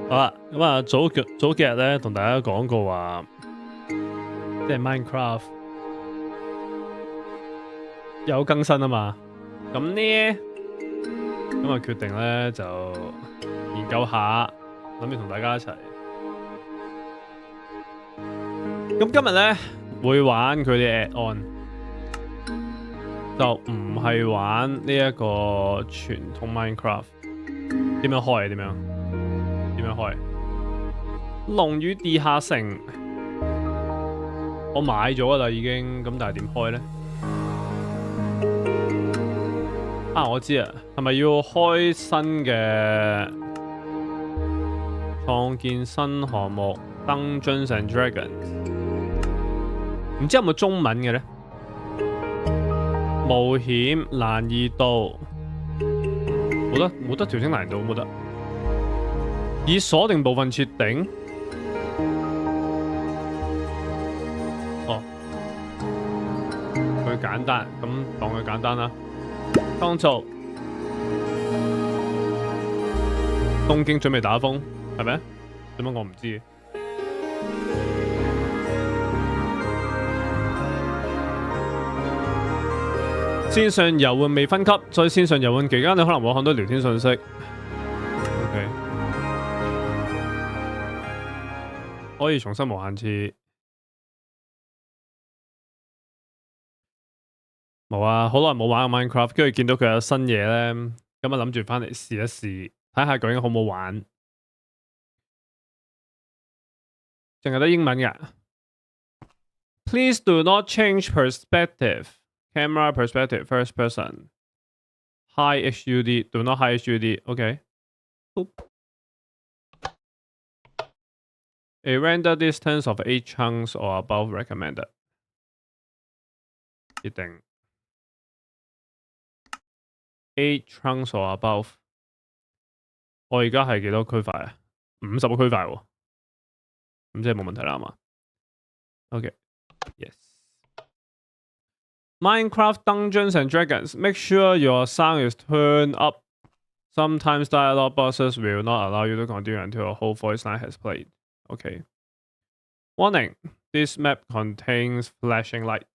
好啦，咁啊早幾日咧同大家講過話，即係 Minecraft 有更新啊嘛，咁呢咁啊決定咧就研究下，諗住同大家一齊。咁今日咧會玩佢哋 add-on， 就唔係玩呢一個傳統 Minecraft。點樣開？點樣開？龍與地下城，我買咗啦已經，咁但係點開呢？啊，我知啊，係咪要開新嘅創建新項目 Dungeons and Dragons？ 唔知有冇中文嘅呢？冒險難易度，冇得調整難度，冇得。已鎖定部分設定。哦，佢簡單，咁當佢簡單啦。當做東京準備打風，係咪？點解我唔知？線上遊玩未分級，在線上遊玩期間，你可能會看到聊天信息。OK， 可以重新無限次。冇啊，好耐冇玩過 Minecraft， 跟住見到佢有新嘢咧，咁啊諗住翻嚟試一試，睇下究竟好唔好玩。淨係得英文㗎。Please do not change perspective。Camera perspective, first person. High HUD, do not high HUD. Okay. Oop. A render distance of 8 chunks or above recommended. 決定 8 chunks or above. 我而家係幾多區塊啊？50個區塊喎，咁即係冇問題啦嘛。Okay. Yes.Minecraft Dungeons and Dragons. Make sure your sound is turned up. Sometimes dialogue boxes will not allow you to continue until a whole voice line has played. Okay. Warning. This map contains flashing lights.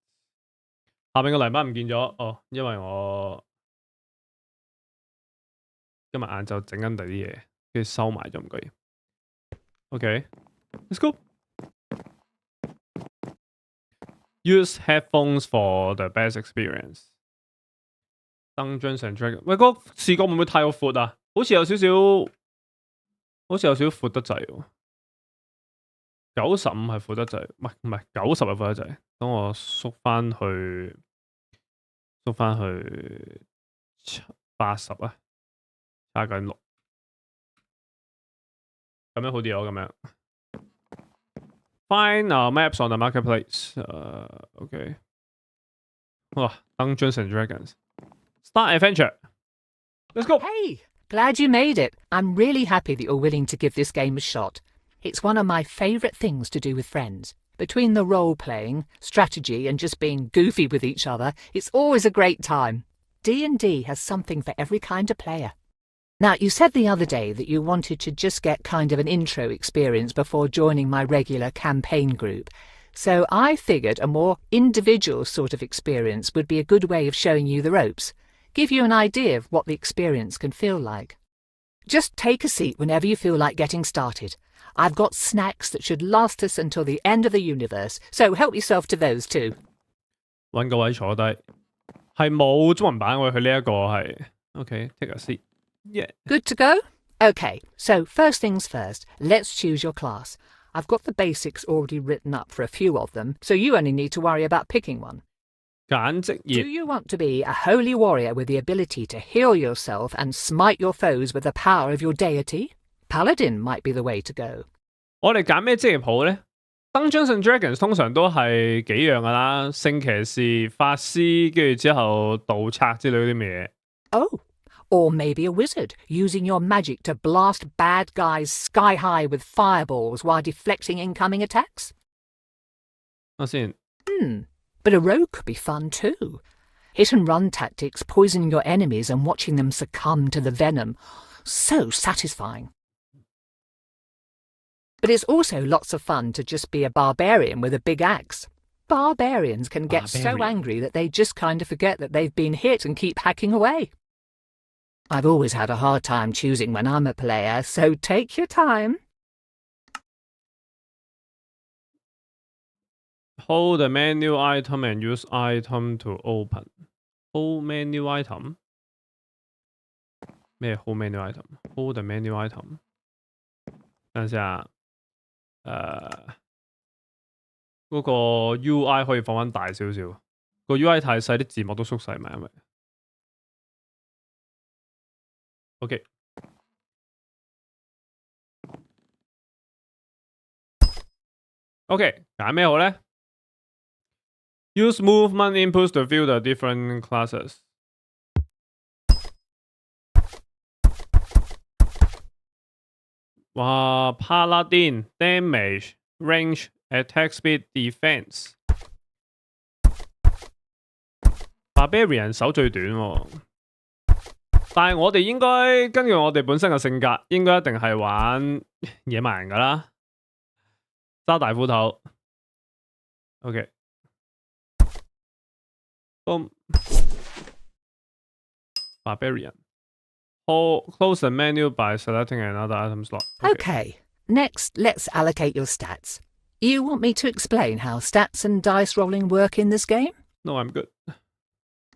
下面個泥巴唔見咗。哦，因為我今日晏晝整緊第啲嘢，跟住收埋咗唔該。Okay. Let's go.Use headphones for the best experience. Dungeons and Dragons， 喂，嗰個視覺會唔會太過闊啊？好似有少少闊得滯喎。95係闊得滯，唔係90係闊得滯。等我縮翻去80啊，差緊6。咁樣好啲咯，咁樣。Find our maps on the marketplace. Okay. Oh, Dungeons and Dragons. Start adventure. Let's go. Hey, glad you made it. I'm really happy that you're willing to give this game a shot. It's one of my favourite things to do with friends. Between the role-playing, strategy and just being goofy with each other, it's always a great time. D&D has something for every kind of player. Now, you said the other day that you wanted to just get kind of an intro experience before joining my regular campaign group. So I figured a more individual sort of experience would be a good way of showing you the ropes, give you an idea of what the experience can feel like. Just take a seat whenever you feel like getting started. I've got snacks that should last us until the end of the universe, so help yourself to those too. 搵個位坐低，係冇中文版喎，佢呢一個係 OK. Take a seat.Yeah. Good to go? Okay, so first things first, let's choose your class. I've got the basics already written up for a few of them, so you only need to worry about picking one. 揀職業。 Do you want to be a holy warrior with the ability to heal yourself and smite your foes with the power of your deity? Paladin might be the way to go. 我哋揀咩職業好呢？ Dungeons and Dragons 通常都係幾樣噶啦，聖騎士、法師，跟住之後盜賊之類嗰啲咩嘢。 Oh.Or maybe a wizard, using your magic to blast bad guys sky high with fireballs while deflecting incoming attacks? But a rogue could be fun too. Hit and run tactics, poisoning your enemies and watching them succumb to the venom. so satisfying. But it's also lots of fun to just be a barbarian with a big axe. Barbarians can get so angry that they just kind of forget that they've been hit and keep hacking away. I've always had a hard time choosing when I'm a player, so take your time. Hold the menu item and use item to open. Hold menu item? 咩 hold menu item? Hold the menu item. 等陣先嗰個 UI 可以放翻大少少。個 UI 太細，啲字幕都縮細埋，因為 OK。OK， 揀咩好咧 ？Use movement inputs to view the different classes。哇 ，Paladin damage range attack speed defense。Barbarian 手最短喎，但係我哋應該根據我哋本身嘅性格，應該一定係玩野蠻人㗎啦。揸大斧頭 ，OK， boom， Barbarian， close the menu by selecting another item slot. Okay, next let's allocate your stats. You want me to explain how stats and dice rolling work in this game? No, I'm good.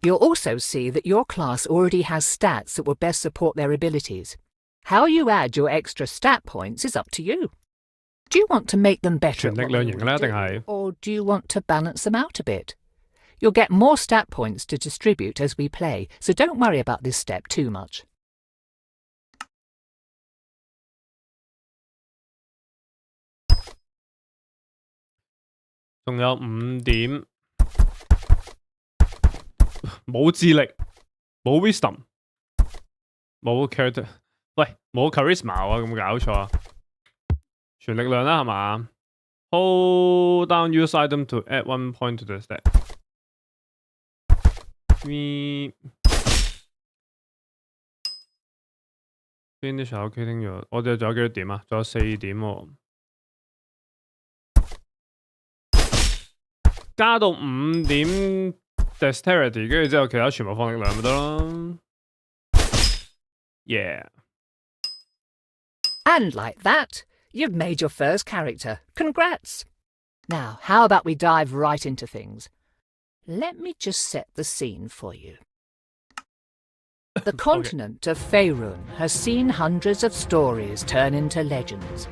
You'll also see that your class already has stats that will best support their abilities. How you add your extra stat points is up to you. Do you want to make them better at what they do, or do you want to balance them out a bit? You'll get more stat points to distribute as we play, so don't worry about this step too much. 仲有5點，冇智力，冇 wisdom， 冇 character， 喂，冇 charisma 啊，咁搞錯啊！全力量啦，係嘛 ？Hold down use item to add 1 point to the stat。Finish allocating your， 我哋仲有幾多點啊？仲有4點喎。加到5點 dexterity， 跟住之後其他全部放力量咪得咯。Yeah。And like that, you've made your first character. Congrats! Now, how about we dive right into things? Let me just set the scene for you. The continent of Faerun has seen hundreds of stories turn into legends.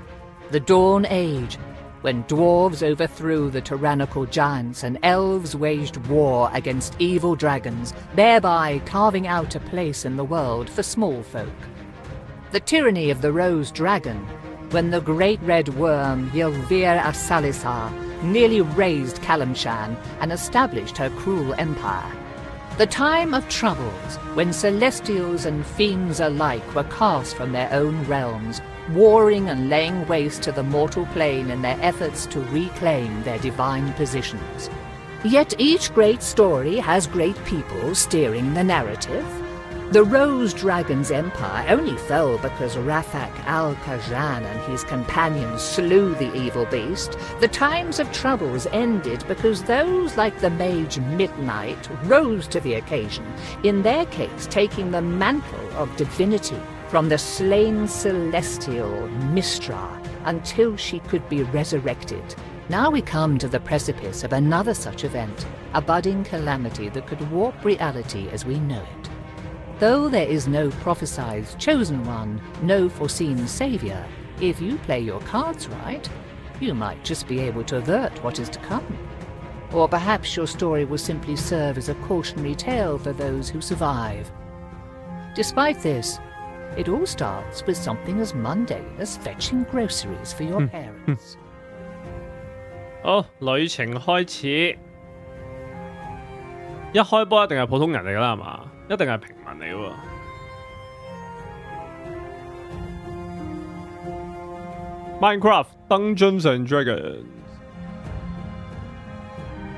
The Dawn Age, when dwarves overthrew the tyrannical giants and elves waged war against evil dragons, thereby carving out a place in the world for small folk. The tyranny of the Rose Dragon, when the great red worm Ylvir Asalisar nearly razed Kalimshan and established her cruel empire. The time of troubles, when celestials and fiends alike were cast from their own realms, warring and laying waste to the mortal plane in their efforts to reclaim their divine positions. Yet each great story has great people steering the narrative. The Rose Dragon's empire only fell because Rafak al-Khajan and his companions slew the evil beast. The times of troubles ended because those like the mage Midnight rose to the occasion, in their case taking the mantle of divinity from the slain celestial Mistra until she could be resurrected. Now we come to the precipice of another such event, a budding calamity that could warp reality as we know it. Though there is no prophesied chosen one, no foreseen saviour, if you play your cards right, you might just be able to avert what is to come. Or perhaps your story will simply serve as a cautionary tale for those who survive. Despite this, it all starts with something as mundane as fetching groceries for your parents. 好，旅程開始。一開波一定係普通人嚟㗎啦，係嘛？一定係平民嚟喎。Minecraft Dungeons and Dragons。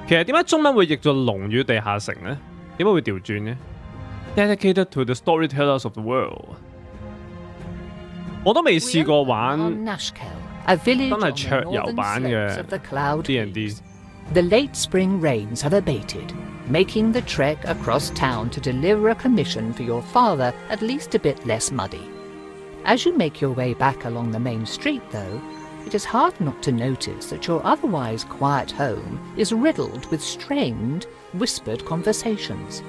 其實點解中文會譯做龍與地下城呢？點解會調轉呢？ Dedicated to the storytellers of the world。我都未試過 We 玩 open on Nashkel, a village 真係 on 桌 the 遊 northern 版 slopes 嘅 of the Cloud D&D。 Peaks. The late spring rains have abated, making the trek across town to deliver a commission for your father at least a bit less muddy. As you make your way back along the main street, though, it is hard not to notice that your otherwise quiet home is riddled with strained, whispered conversations.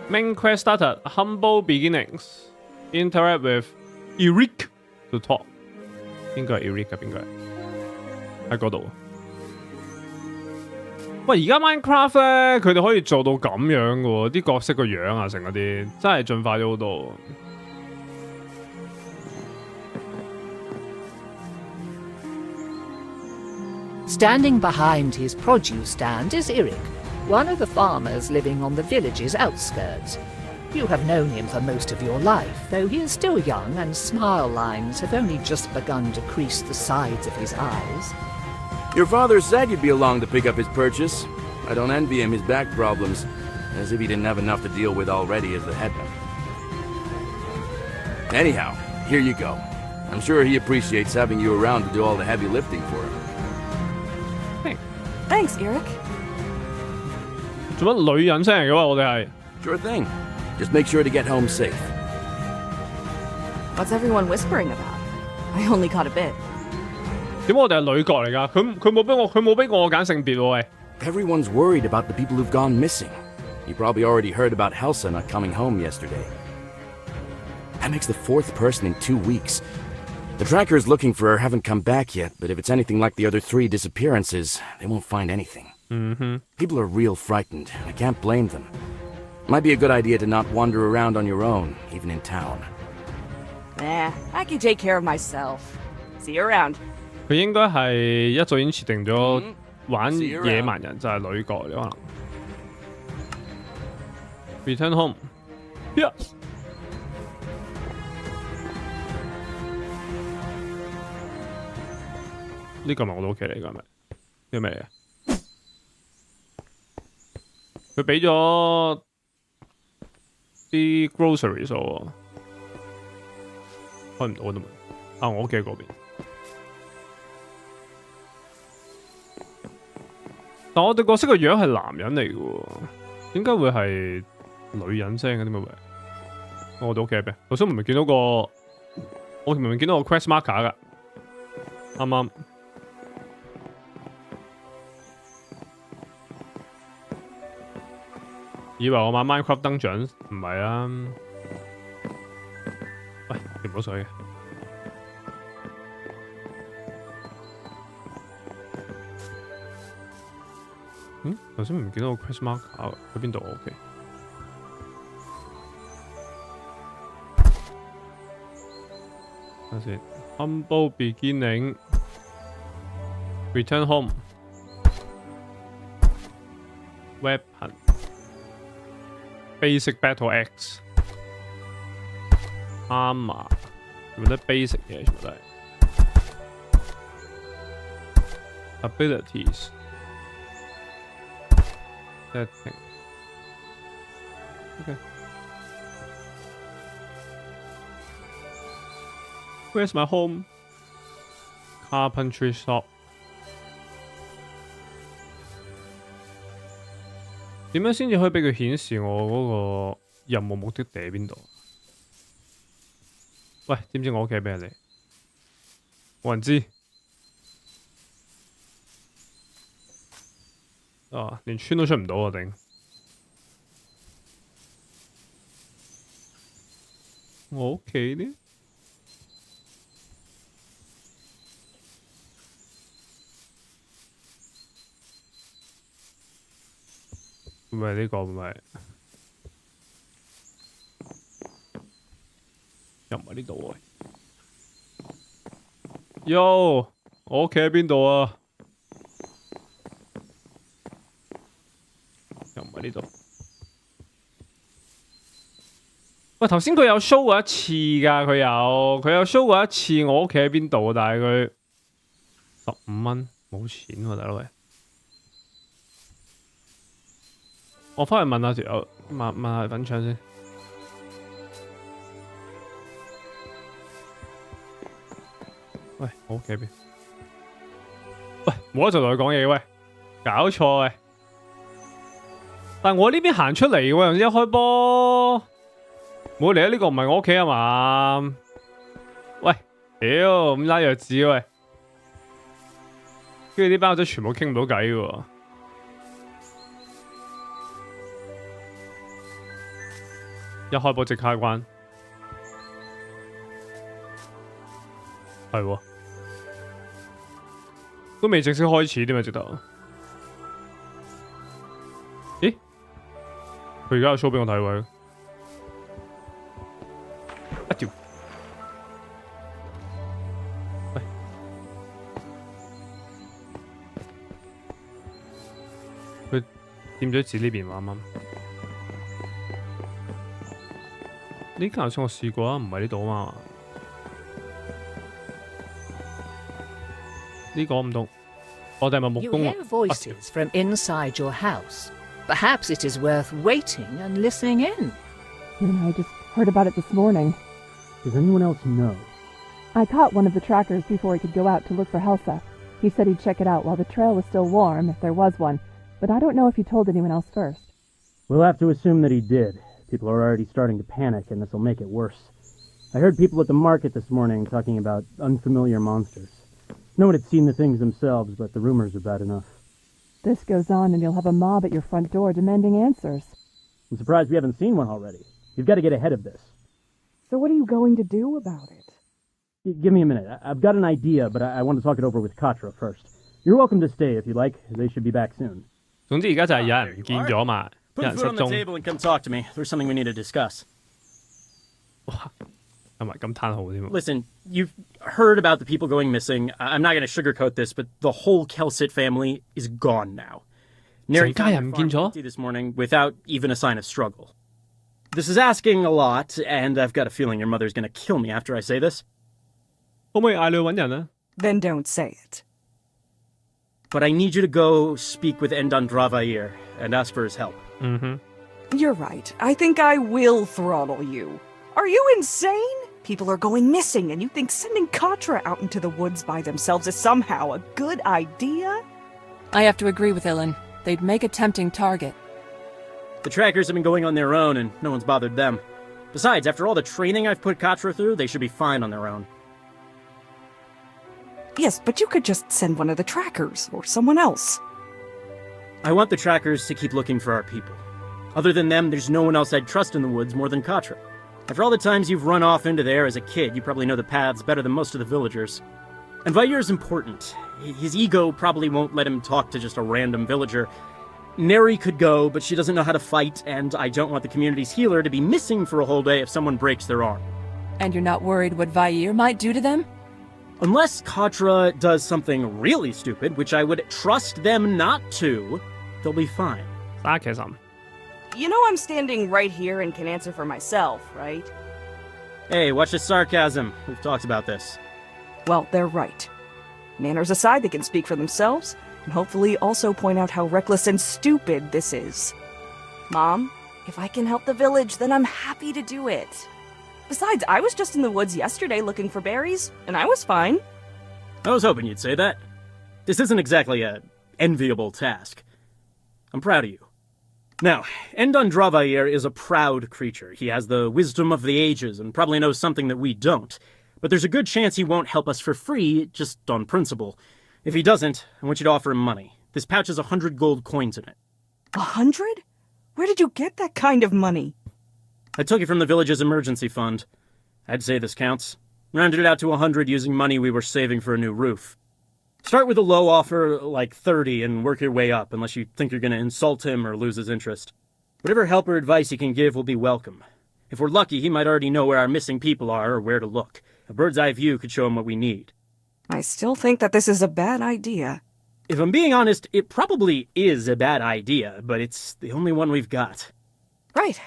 Main quest started. Humble beginnings. Interact with Eric to talk. 邊個係 Eric 啊？邊個係？喺嗰度。喂，而家 Minecraft 咧，佢哋可以做到咁樣嘅喎，啲角色個樣啊，成嗰啲真係進化咗好多。Standing behind his produce stand is Eric, one of the farmers living on the village's outskirts. You have known him for most of your life, though he is still young and smile lines have only just begun to crease the sides of his eyes. Your father said you'd be along to pick up his purchase. I don't envy him his back problems, as if he didn't have enough to deal with already as the headman. Anyhow, here you go. I'm sure he appreciates having you around to do all the heavy lifting for him. Thanks, Eric. 做乜女人聲嚟嘅喎？我哋係 Sure thing. Just make sure to get home safe. What's everyone whispering about? I only caught a bit. 點解我哋係女角嚟㗎？佢冇俾我揀性別喎喂。Everyone's worried about the people who've gone missing. You probably already heard about Helsa not coming home yesterday. That makes the 4th person in 2 weeks. The trackers looking for her haven't come back yet, but if it's anything like the other 3 disappearances, they won't find anything. People are real frightened. I can't blame them. Might be a good idea to not wander around on your own, even in town. Nah, I can take care of myself. See you around. 佢應該係一早已經設定咗玩 See you 野 around. 蠻人就係女角嚟可能。Return home. Yeah. 呢個咪我哋屋企嚟㗎，係咪？呢個咩嚟嘅？佢俾咗啲 groceries 喎，開唔到啊嘛！啊，我屋企嗰邊。但我哋角色個樣係男人嚟嘅喎，點解會係女人聲嘅啲咩位？我哋屋企係咩？頭先明明見到個，我明明見到個 quest marker 㗎，啱啱。以為我買 Minecraft 登獎唔係啊！喂，掂唔到水嘅。頭先唔見到個 quest marker 喺邊度？OK。睇下先 ，Humble beginning, return home, weapon, basic battle axe, armor， 全部都 basic 嘢，全部都係 abilities。Setting. Okay. Where's my home? Carpentry shop. 點樣先至可以俾佢顯示我嗰個任務目的地喺邊度？喂，知唔知我屋企喺邊嚟？冇人知。啊！連村都出唔到啊！頂！我屋企呢？會唔會係呢個？會唔會係？又唔係呢度喎！Yo，我屋企喺邊度啊？又唔係呢度。喂，頭先佢有 show 過一次㗎，佢有 show 過一次我屋企喺邊度，但係佢15蚊冇錢喎，大佬喂！我翻去問下條友，問下粉腸先。喂，我屋企邊？喂，冇得就同佢講嘢喂，搞錯喂！但係我呢邊行出嚟喎，頭先一開波，冇嚟啊！呢個唔係我屋企啊嘛？喂，屌咁拉弱智喂！跟住啲班友仔全部傾唔到偈喎。一開波即刻關，係喎，都未正式開始添啊！直頭，咦？佢而家有 show 俾我睇喎，啊屌！喂，佢掂咗字呢邊話啱啱。呢間頭先我試過啊，唔係呢度啊嘛。呢個唔懂，我哋係咪木 You 工啊？ hear voices from inside your house. Perhaps it is worth waiting and listening in. I just heard about it this morning. Does anyone else know? I caught one of the trackers before he could go out to look for Helsa. He said he'd check it out while the trail was still warm, if there was one, but I don't know if he told anyone else first. We'll have to assume that he did. People are already starting to panic, and this will make it worse. I heard people at the market this morning talking about unfamiliar monsters. No one had seen the things themselves, but the rumors are bad enough. This goes on and you'll have a mob at your front door demanding answers. I'm surprised we haven't seen one already. You've got to get ahead of this. So what are you going to do about it? Give me a minute. I've got an idea, but I want to talk it over with Katra first. You're welcome to stay if you like. They should be back soon. 總之而家就係有人唔見咗嘛，有 Put 人 food 失 on the 蹤。 table and come talk to me. There's something we need to discuss. 哇，係咪咁攤好添啊？ Listen, you've heard about the people going missing. I'm not going to sugarcoat this, but the whole Kelsit family is gone now. Neri 成家人唔見咗？ empty this morning without even a sign of struggle. This is asking a lot, and I've got a feeling your mother's going to kill me after I say this. 可唔可以嗌你去揾人啊？ Then don't say it. But I need you to go speak with Endan Dravair and ask for his help. You're right. I think I will throttle you. Are you insane? People are going missing, and you think sending Katra out into the woods by themselves is somehow a good idea? I have to agree with Ilan. They'd make a tempting target. The trackers have been going on their own, and no one's bothered them. Besides, after all the training I've put Katra through, they should be fine on their own. Yes, but you could just send one of the trackers, or someone else. I want the trackers to keep looking for our people. Other than them, there's no one else I'd trust in the woods more than Katra. After all the times you've run off into there as a kid, you probably know the paths better than most of the villagers. And Vair's important. His ego probably won't let him talk to just a random villager. Neri could go, but she doesn't know how to fight, and I don't want the community's healer to be missing for a whole day if someone breaks their arm. And you're not worried what Vair might do to them? Unless Katra does something really stupid, which I would trust them not to, they'll be fine. Sarcasm. You know I'm standing right here and can answer for myself, right? Hey, watch the sarcasm. We've talked about this. Well, they're right. Manners aside, they can speak for themselves, and hopefully also point out how reckless and stupid this is. Mom, if I can help the village, then I'm happy to do it. Besides, I was just in the woods yesterday looking for berries, and I was fine. I was hoping you'd say that. This isn't exactly a enviable task. I'm proud of you. Now, Endan Dravair is a proud creature. He has the wisdom of the ages and probably knows something that we don't. But there's a good chance he won't help us for free, just on principle. If he doesn't, I want you to offer him money. This pouch has 100 gold coins in it. 100? Where did you get that kind of money? I took it from the village's emergency fund. I'd say this counts. Rounded it out to 100 using money we were saving for a new roof. Start with a low offer, like 30, and work your way up, unless you think you're going to insult him or lose his interest. Whatever help or advice he can give will be welcome. If we're lucky, he might already know where our missing people are or where to look. A bird's eye view could show him what we need. I still think that this is a bad idea. If I'm being honest, it probably is a bad idea, but it's the only one we've got. Right.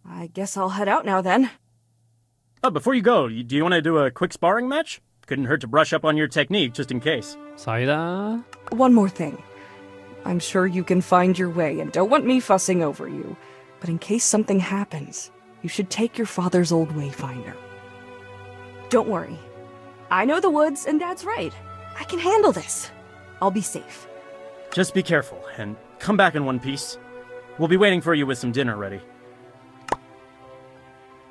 I guess I'll head out now then. Oh, before you go, do you want to do a quick sparring match? Couldn't hurt to brush up on your technique, just in case. 使啦， One more thing. I'm sure you can find your way and don't want me fussing over you. But in case something happens, you should take your father's old wayfinder. Don't worry. I know the woods, and Dad's right. I can handle this. I'll be safe. Just be careful, and come back in one piece. We'll be waiting for you with some dinner ready.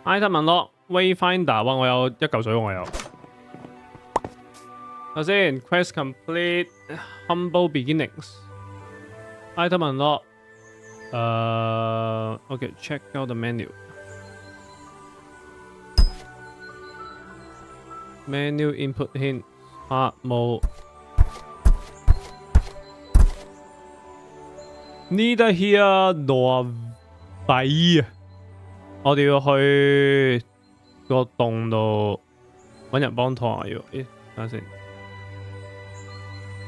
item unlock Wayfinder， 哇！我有一嚿水，我有。頭先 quest complete humble beginnings。item unlock。OK check out the menu。menu input hint hard mode。Neither here nor there。我哋要去個洞度揾人幫拖啊！要，等下先。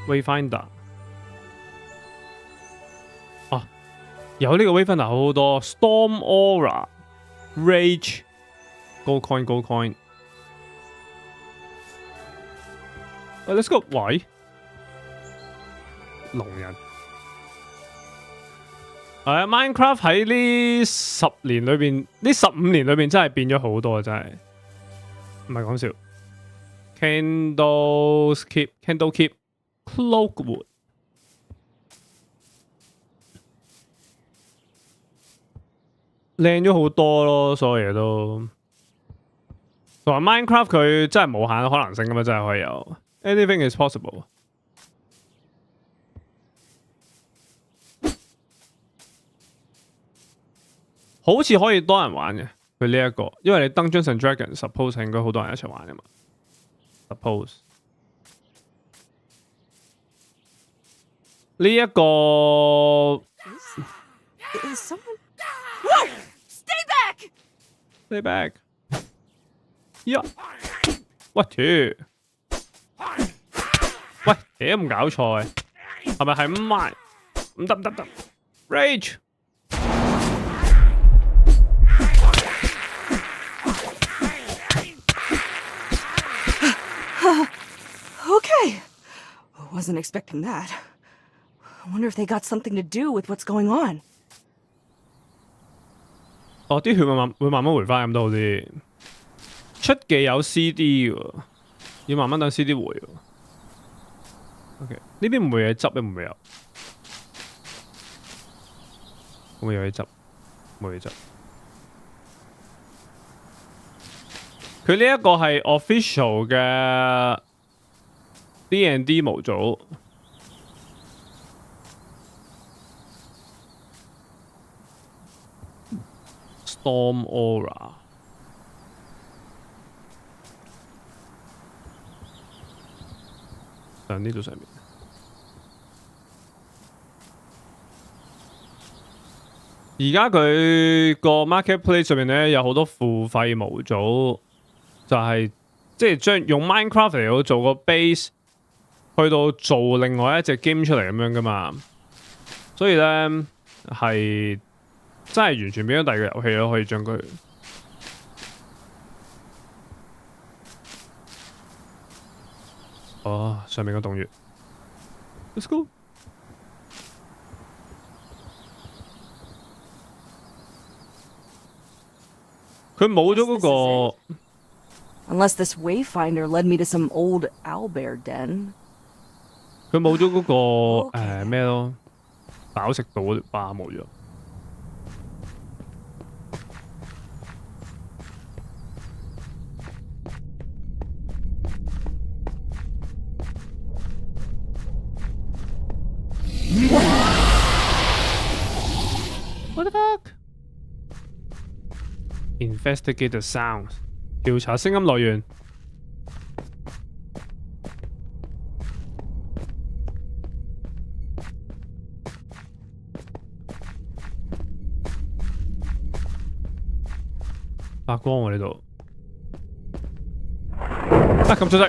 Wayfinder 啊，有呢個 Wayfinder 好多 Storm Aura、Rage、Gold Coin、Gold Coin。Let's go。喂，聾人。Minecraft 喺呢10年裏邊，呢15年裏邊真係變咗好多，真係唔係講笑。Candlekeep Cloakwood 靚咗好多咯，所有嘢都同埋 Minecraft 佢真係無限可能性㗎嘛，真係可以有 anything is possible。好似可以多人玩嘅佢呢一個，因為你Dungeons and Dragons suppose 應該好多人一齊玩嘅嘛。Suppose 呢一個 Is someone? Whoa! Stay back! Stay back. 呀！喂屌！喂屌唔搞錯嘅，係咪係唔係？唔得唔得唔得 ！Rage！Okay. Wasn't expecting that. I wonder if they got something to do with what's going on. 哦，啲血會慢慢回翻咁都好啲。出技有 CD 喎，要慢慢等 CD 回喎。OK， 呢邊唔會有執，會唔會有？會唔會有嘢執？冇嘢執。佢呢一個係 official 嘅 D&D 模組。Storm Aura 上呢度上面，而家佢個 marketplace 上面咧有好多付費模組，就係即係將用 Minecraft 嚟到做個 base， 去到做另外一隻 game 出嚟咁樣噶嘛，所以咧係。真係完全變咗第二個遊戲咯，可以將佢。哦，上面個洞穴 ，Let's go。佢冇咗嗰個。Unless this wayfinder led me to some old owlbear den。佢冇咗嗰個咩咯？飽食到嗰條疤冇咗。What the fuck? Investigate the sounds. 調查聲音來源。發光喎呢度。啊咁出色！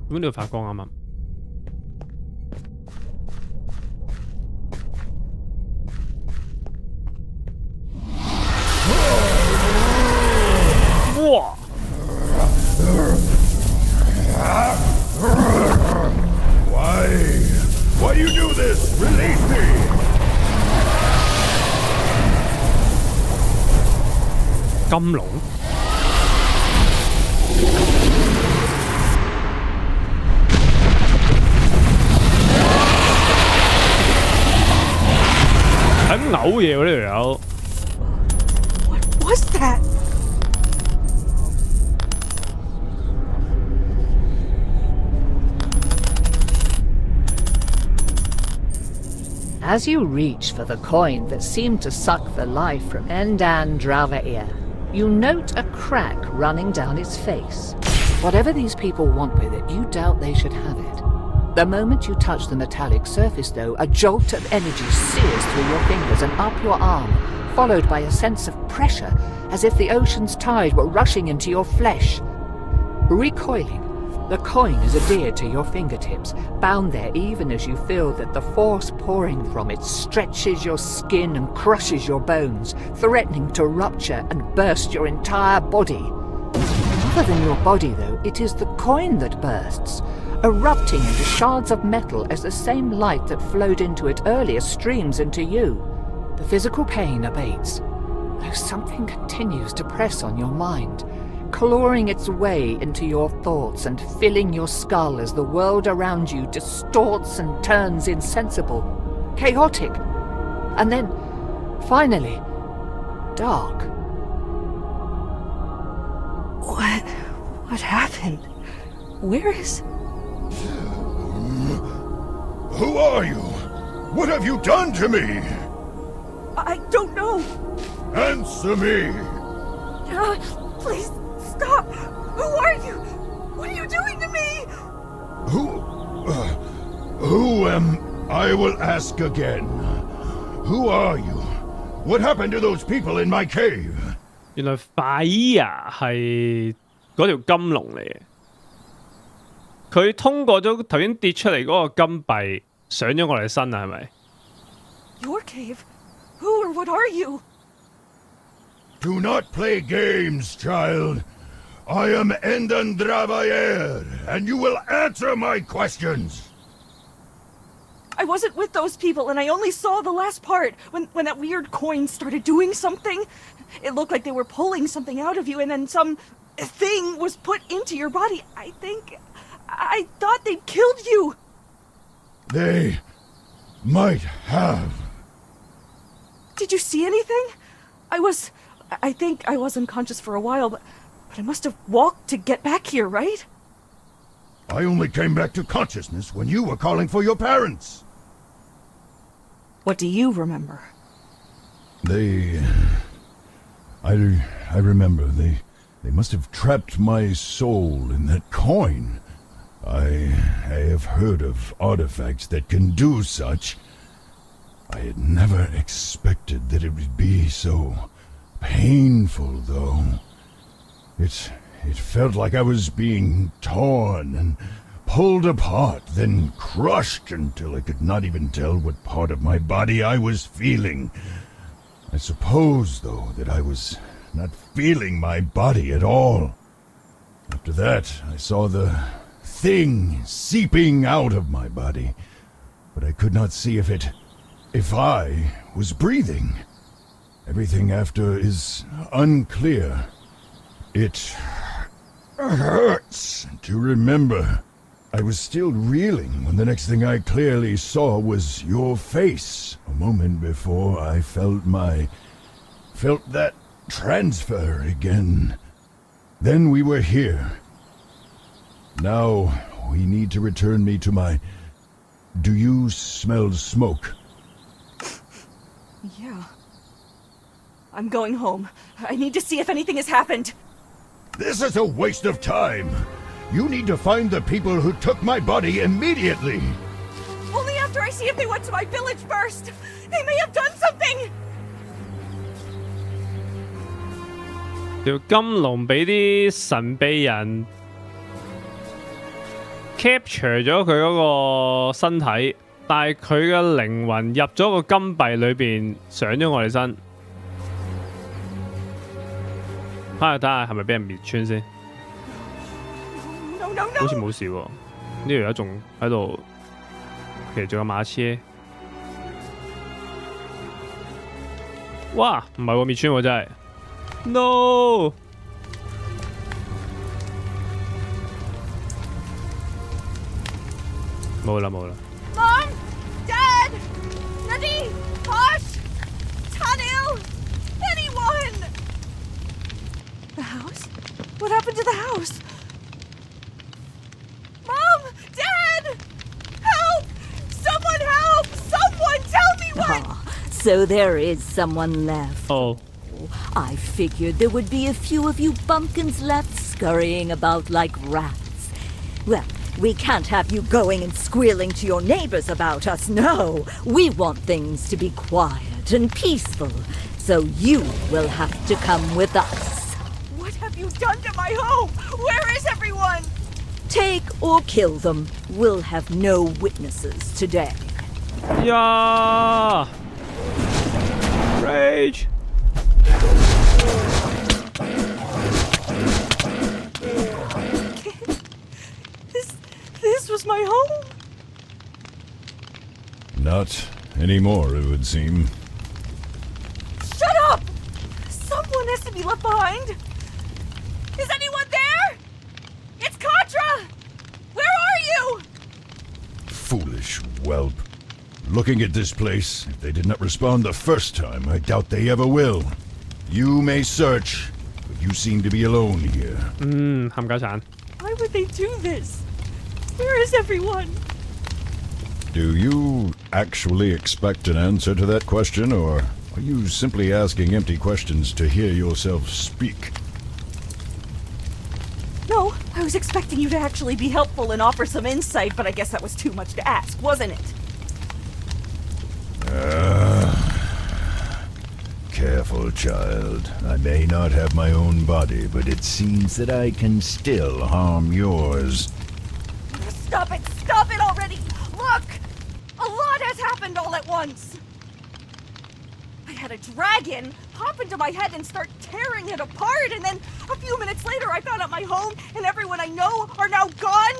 點解呢度發光啱啱？哇！ Why do you do this? Release me! 金龍喺嘔嘢喎呢條友。What was that? As you reach for the coin that seemed to suck the life from Endan Dravair, you note a crack running down its face. Whatever these people want with it, you doubt they should have it. The moment you touch the metallic surface, though, a jolt of energy sears through your fingers and up your arm, followed by a sense of pressure, as if the ocean's tide were rushing into your flesh. Recoiling, the coin is adhered to your fingertips, bound there even as you feel that the force pouring from it stretches your skin and crushes your bones, threatening to rupture and burst your entire body. Other than your body, though, it is the coin that bursts, erupting into shards of metal as the same light that flowed into it earlier streams into you. The physical pain abates, though something continues to press on your mind, clawing its way into your thoughts and filling your skull as the world around you distorts and turns insensible, chaotic, and then, finally, dark. What happened? Where is... Who are you? What have you done to me? I don't know. Answer me. Please, stop. Who are you? What are you doing to me? Who am... I will ask again. Who are you? What happened to those people in my cave? 原來 Fire 係嗰條金龍嚟嘅，佢通過咗頭先跌出嚟嗰個金幣上咗我哋身啊，係咪？ Your cave? Who or what are you? Do not play games, child. I am Endan Dravair, and you will answer my questions. I wasn't with those people, and I only saw the last part, when that weird coin started doing something. It looked like they were pulling something out of you, and then some thing was put into your body. I thought they'd killed you. They might have. Did you see anything? I think I was unconscious for a while, but I must have walked to get back here, right? I only came back to consciousness when you were calling for your parents. What do you remember? I remember. They must have trapped my soul in that coin. I have heard of artifacts that can do such. I had never expected that it would be so painful, though. It felt like I was being torn and pulled apart, then crushed until I could not even tell what part of my body I was feeling. I suppose, though, that I was not feeling my body at all. After that, I saw the thing seeping out of my body, but I could not see if I was breathing. Everything after is unclear. It hurts to remember. I was still reeling when the next thing I clearly saw was your face. A moment before I felt that transfer again. Then we were here. Now we need to return me to my... Do you smell smoke? Yeah. I'm going home. I need to see if anything has happened. This is a waste of time. You need to find the people who took my body immediately. Only after I see if they went to my village first. They may have done something. 條金龍俾啲神秘人 capture 咗佢嗰個身體，但係佢嘅靈魂入咗個金幣裏邊，上咗我哋身。睇下係咪俾人滅穿先？ 好似冇事喎，呢條友仲喺度騎住個馬車。哇，唔係喎，滅穿喎真係。No！ 冇啦冇啦。 Mom! Dad! Nadine! Posh! Tanil! Anyone! The house? What happened to the house? Mom! Dad! Help! Someone help! Someone tell me what! So there is someone left. Oh. I figured there would be a few of you bumpkins left scurrying about like rats. Well, we can't have you going and squealing to your neighbors about us, no. We want things to be quiet and peaceful, so you will have to come with us. What have you done to my home? Where is everyone? Take or kill them. We'll have no witnesses today. Yeah! Rage! This was my home. Not anymore, it would seem. Shut up! Someone has to be left behind. Is anyone there? It's Katra! Where are you? Foolish whelp. Looking at this place, if they did not respond the first time, I doubt they ever will. You may search, but you seem to be alone here. 冚家鏟。 Why would they do this? Where is everyone? Do you actually expect an answer to that question, or are you simply asking empty questions to hear yourself speak? No, I was expecting you to actually be helpful and offer some insight, but I guess that was too much to ask, wasn't it? Careful, child. I may not have my own body, but it seems that I can still harm yours. Stop it! Stop it already! Look! A lot has happened all at once! I had a dragon pop into my head and start tearing it apart, and then a few minutes later I found out my home and everyone I know are now gone!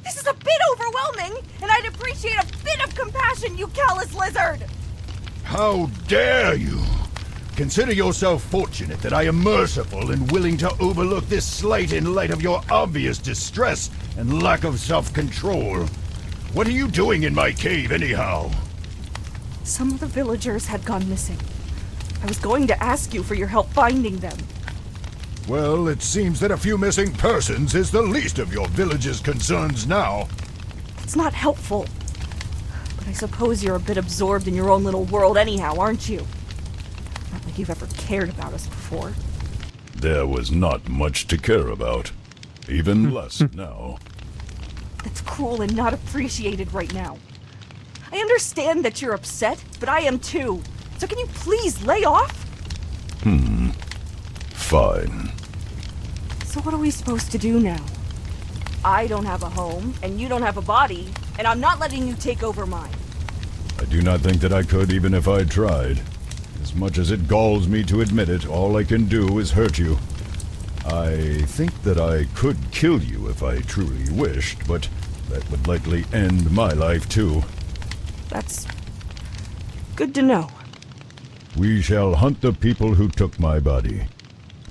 This is a bit overwhelming, and I'd appreciate a bit of compassion, you callous lizard! How dare you! Consider yourself fortunate that I am merciful and willing to overlook this slight in light of your obvious distress and lack of self-control. What are you doing in my cave, anyhow? Some of the villagers had gone missing. I was going to ask you for your help finding them. Well, it seems that a few missing persons is the least of your village's concerns now. It's not helpful. But I suppose you're a bit absorbed in your own little world anyhow, aren't you? Not like you've ever cared about us before. There was not much to care about. Even less now. That's cruel and not appreciated right now. I understand that you're upset, but I am too. So can you please lay off? Fine. So what are we supposed to do now? I don't have a home, and you don't have a body, and I'm not letting you take over mine. I do not think that I could even if I tried. As much as it galls me to admit it, all I can do is hurt you. I think that I could kill you if I truly wished, but that would likely end my life too. That's good to know. We shall hunt the people who took my body.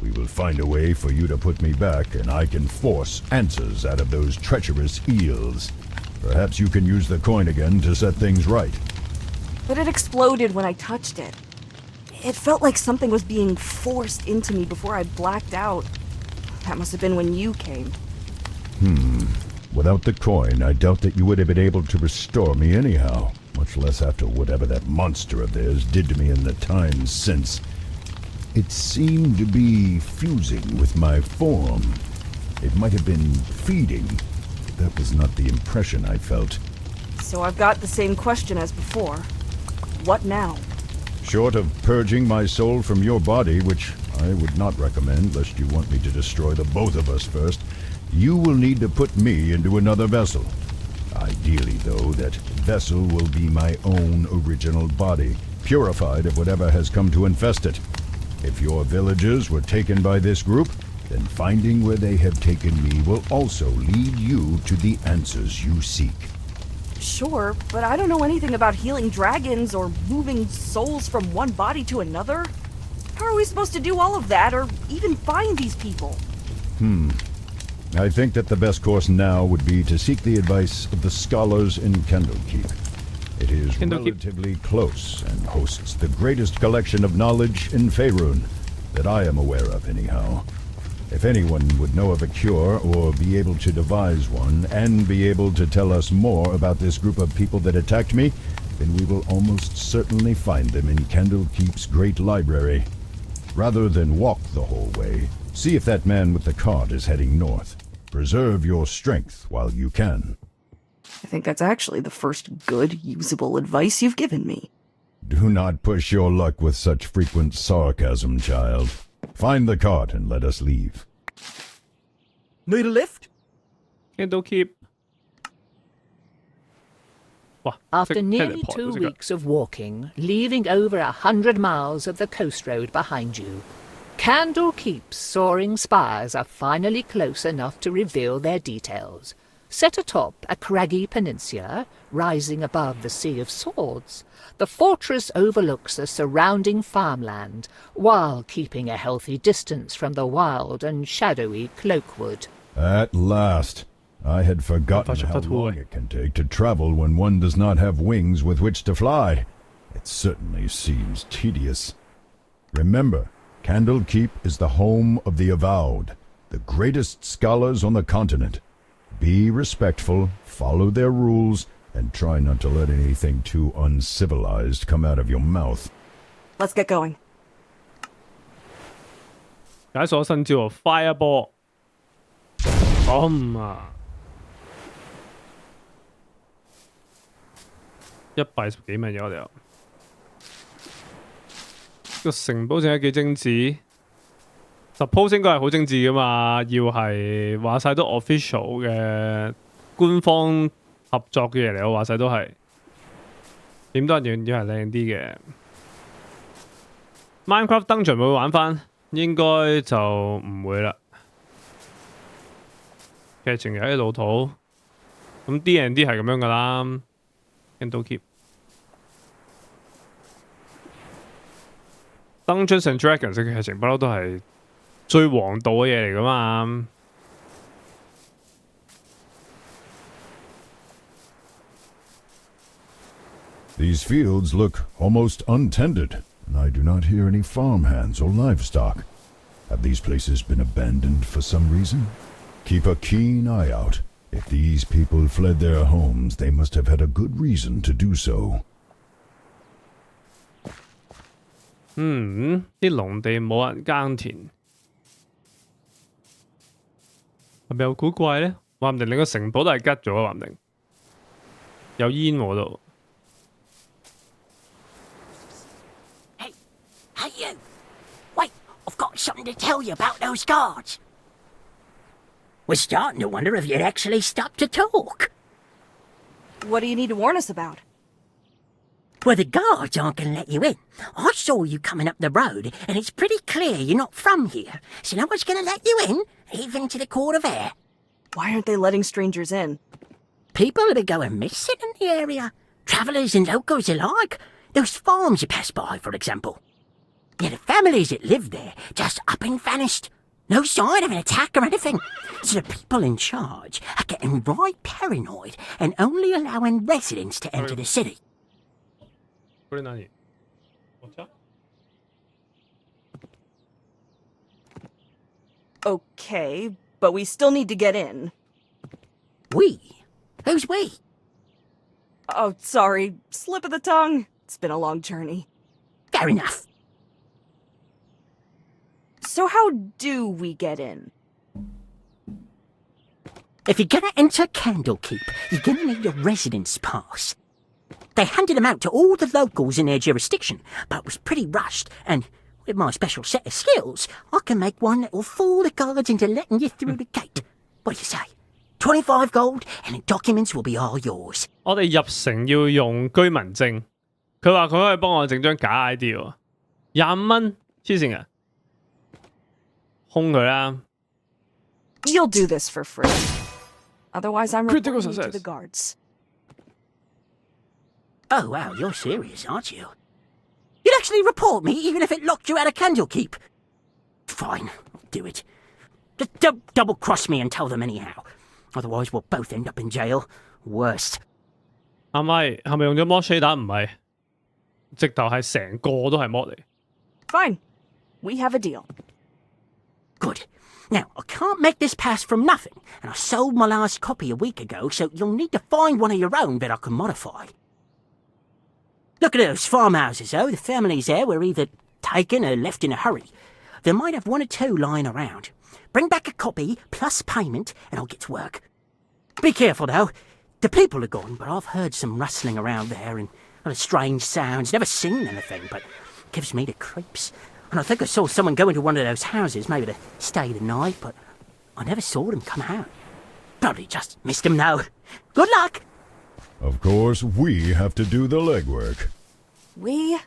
We will find a way for you to put me back, and I can force answers out of those treacherous eels. Perhaps you can use the coin again to set things right. But it exploded when I touched it. It felt like something was being forced into me before I blacked out. That must have been when you came. Without the coin, I doubt that you would have been able to restore me anyhow, much less after whatever that monster of theirs did to me in the time since. It seemed to be fusing with my form. It might have been feeding, but that was not the impression I felt. So I've got the same question as before. What now? Short of purging my soul from your body, which I would not recommend lest you want me to destroy the both of us first, you will need to put me into another vessel. Ideally, though, that vessel will be my own original body, purified of whatever has come to infest it. If your villagers were taken by this group, then finding where they have taken me will also lead you to the answers you seek. Sure, but I don't know anything about healing dragons or moving souls from one body to another. How are we supposed to do all of that, or even find these people? I think that the best course now would be to seek the advice of the scholars in Candlekeep. It is Candlekeep. relatively close and hosts the greatest collection of knowledge in Faerun that I am aware of anyhow. If anyone would know of a cure or be able to devise one and be able to tell us more about this group of people that attacked me, then we will almost certainly find them in Candlekeep's great library. Rather than walk the whole way, see if that man with the cart is heading north. Preserve your strength while you can. I think that's actually the first good, usable advice you've given me. Do not push your luck with such frequent sarcasm, child. Find the cart and let us leave. Need a lift? Candlekeep. 哇 After 識 nearly teleport 2 呢個 weeks of walking, leaving over 100 miles of the coast road behind you, Candlekeep's soaring spires are finally close enough to reveal their details. Set atop a craggy peninsula, rising above the Sea of Swords, the fortress overlooks the surrounding farmland, while keeping a healthy distance from the wild and shadowy Cloakwood. At last. I had forgotten how long it can take to travel when one does not have wings with which to fly. It certainly seems tedious. Remember, Candlekeep is the home of the Avowed, the greatest scholars on the continent. Be respectful, follow their rules, and try not to let anything too uncivilized come out of your mouth. Let's get going. 解鎖新招 Fireball。啊！110幾蚊嘢我哋有。個城堡整得幾精緻，suppose 應該係好精緻噶嘛，要係話晒都 official 嘅官方合作嘅嘢嚟，我話晒都係點都係要係靚啲嘅。Minecraft Dungeon 會唔會玩翻？應該就唔會啦。劇情又係老土，咁 D&D 係咁樣噶啦。Candlekeep Dungeons and Dragons 嘅劇情不嬲都係最王道嘅嘢嚟噶嘛。These fields look almost untended, and I do not hear any farmhands or livestock. Have these places been abandoned for some reason? Keep a keen eye out. If these people fled their homes, they must have had a good reason to do so. 啲農地冇人耕田，係咪有古怪咧？話唔定你個城堡都係吉咗，話唔定有煙喎度。Hey you! Wait, I've got something to tell you about those guards. We're starting to wonder if you'd actually stop to talk. What do you need to warn us about? Well, the guards aren't going to let you in. I saw you coming up the road, and it's pretty clear you're not from here. So no one's going to let you in, even to the Court of Air. Why aren't they letting strangers in? People have been going missing in the area. Travellers and locals alike. Those farms you pass by, for example. Yeah, the families that live there just up and vanished. No sign of an attack or anything. So the people in charge are getting right paranoid and only allowing residents to enter the city. これ何？お茶？ Okay, but we still need to get in. We? Who's we? Oh, sorry. Slip of the tongue. It's been a long journey. Fair enough. So how do we get in? If you're gonna enter Candlekeep, you're gonna need a residence pass. They handed them out to all the locals in their jurisdiction, but it was pretty rushed, and with my special set of skills, I can make one that will fool the guards into letting you through the gate. What do you say? 25 gold, and the documents will be all yours. 我哋入城要用居民證，佢話佢可以幫我整張假 ID 喎，25蚊，黐線嘅，兇佢啦！ You'll do this for free. Otherwise, I'm Critical reporting you to success. the guards. Oh, wow, you're serious, aren't you? You'd actually report me even if it locked you out of Candlekeep? Fine, I'll do it. Just don't double-cross me and tell them anyhow. Otherwise we'll both end up in jail. Worse. 係咪用咗 mod shader 唔係？直頭係成個都係 mod 嚟。Fine. We have a deal. Good. Now, I can't make this pass from nothing, and I sold my last copy a week ago, so you'll need to find one of your own that I can modify. Look at those farmhouses, though. The families there were either taken or left in a hurry. They might have one or two lying around. Bring back a copy, plus payment, and I'll get to work. Be careful, though. The people are gone, but I've heard some rustling around there and other strange sounds. Never seen anything, but gives me the creeps. And I think I saw someone go into one of those houses, maybe to stay the night, but I never saw them come out. Probably just missed them, though. Good luck! Of course, we have to do the legwork. We?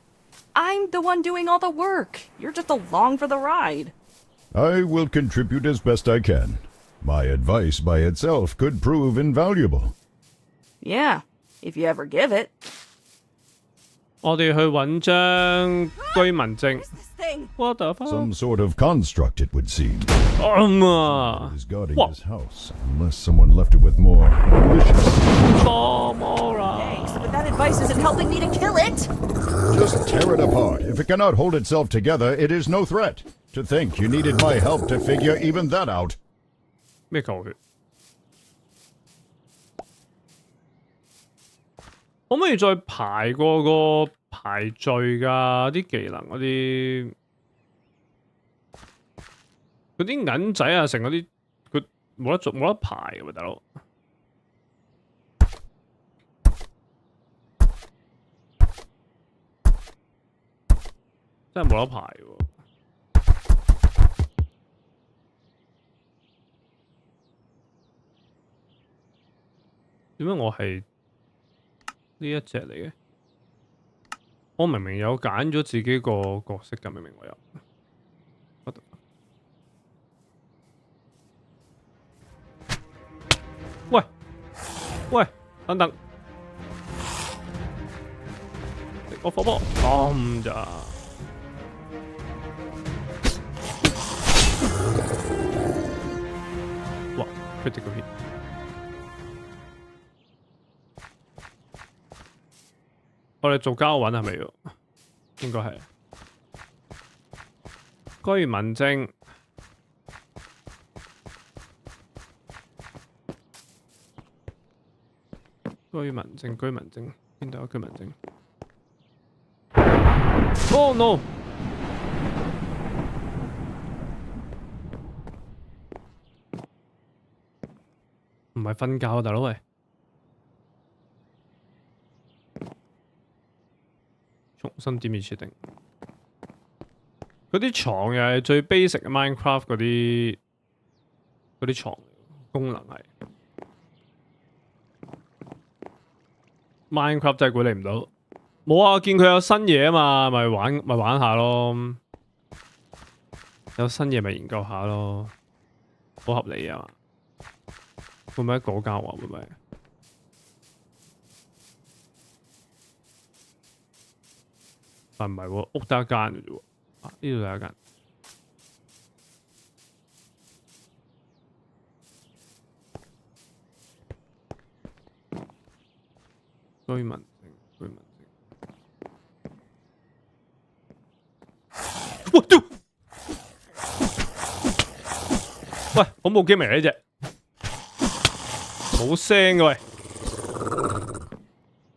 I'm the one doing all the work. You're just along for the ride. I will contribute as best I can. My advice by itself could prove invaluable. Yeah, if you ever give it. 我哋去揾張居民證。 This thing. What the fuck？ Some sort of construct, it would seem. Is guarding What? this house, unless someone left it with more malicious. Thanks, but that advice isn't helping me to kill it. Just tear it apart. If it cannot hold itself together, it is no threat. To think you needed my help to figure even that out. 咩球血？可唔可以再排過個排序㗎？啲技能嗰啲銀仔啊，成嗰啲佢冇得排嘅喎，大佬。真係冇得排喎。點解我係呢一隻嚟嘅？我明明有揀咗自己個角色㗎，明明我有。喂喂，等等，我火波咁咋？哇 ！critical hit。我哋做交揾係咪要？應該係。居民證。居民證，邊度有居民證 ？Oh no！ 唔係瞓覺啊，大佬喂！重新點設定。嗰啲床又係最 basic 嘅 Minecraft 嗰啲床功能係。Minecraft 真係管理唔到，冇啊！見佢有新嘢啊嘛，咪玩下咯。有新嘢咪研究下咯，好合理啊嘛。會唔會喺嗰間話會唔會？啊唔係喎，屋得一間嘅啫喎。啊呢度有一間。居民證。我屌！喂，恐怖機嚟呢隻，冇聲嘅喂。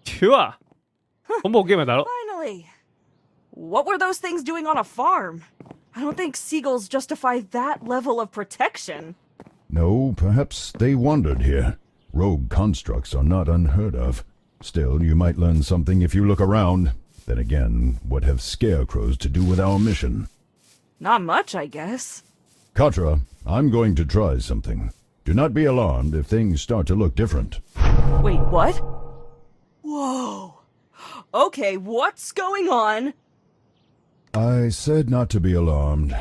屌啊！恐怖機咪大佬。Finally! What were those things doing on a farm? I don't think seagulls justify that level of protection. No, perhaps they wandered here. Rogue constructs are not unheard of. Still, you might learn something if you look around. Then again, what have scarecrows to do with our mission? Not much, I guess. Katra, I'm going to try something. Do not be alarmed if things start to look different. Wait, what? Whoa. Okay, what's going on? I said not to be alarmed.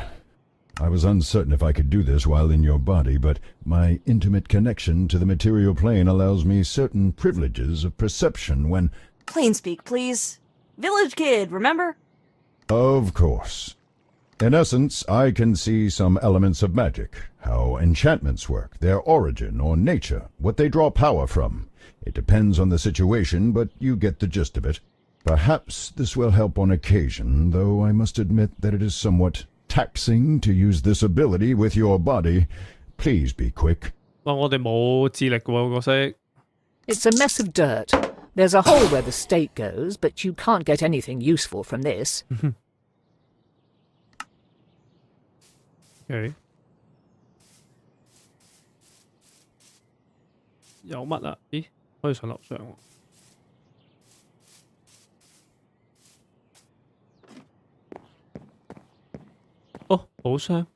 I was uncertain if I could do this while in your body, but my intimate connection to the material plane allows me certain privileges of perception when... Plain speak, please. Village kid, remember? Of course. In essence, I can see some elements of magic, how enchantments work, their origin or nature, what they draw power from. It depends on the situation, but you get the gist of it. Perhaps this will help on occasion, though I must admit that it is somewhat taxing to use this ability with your body. Please be quick. 我哋冇智力嘅喎角色。It's a mess of dirt. There's a hole where the stake goes, but you can't get anything useful from this. Okay. 有乜啊？咦，可以上樓上喎。哦，寶箱。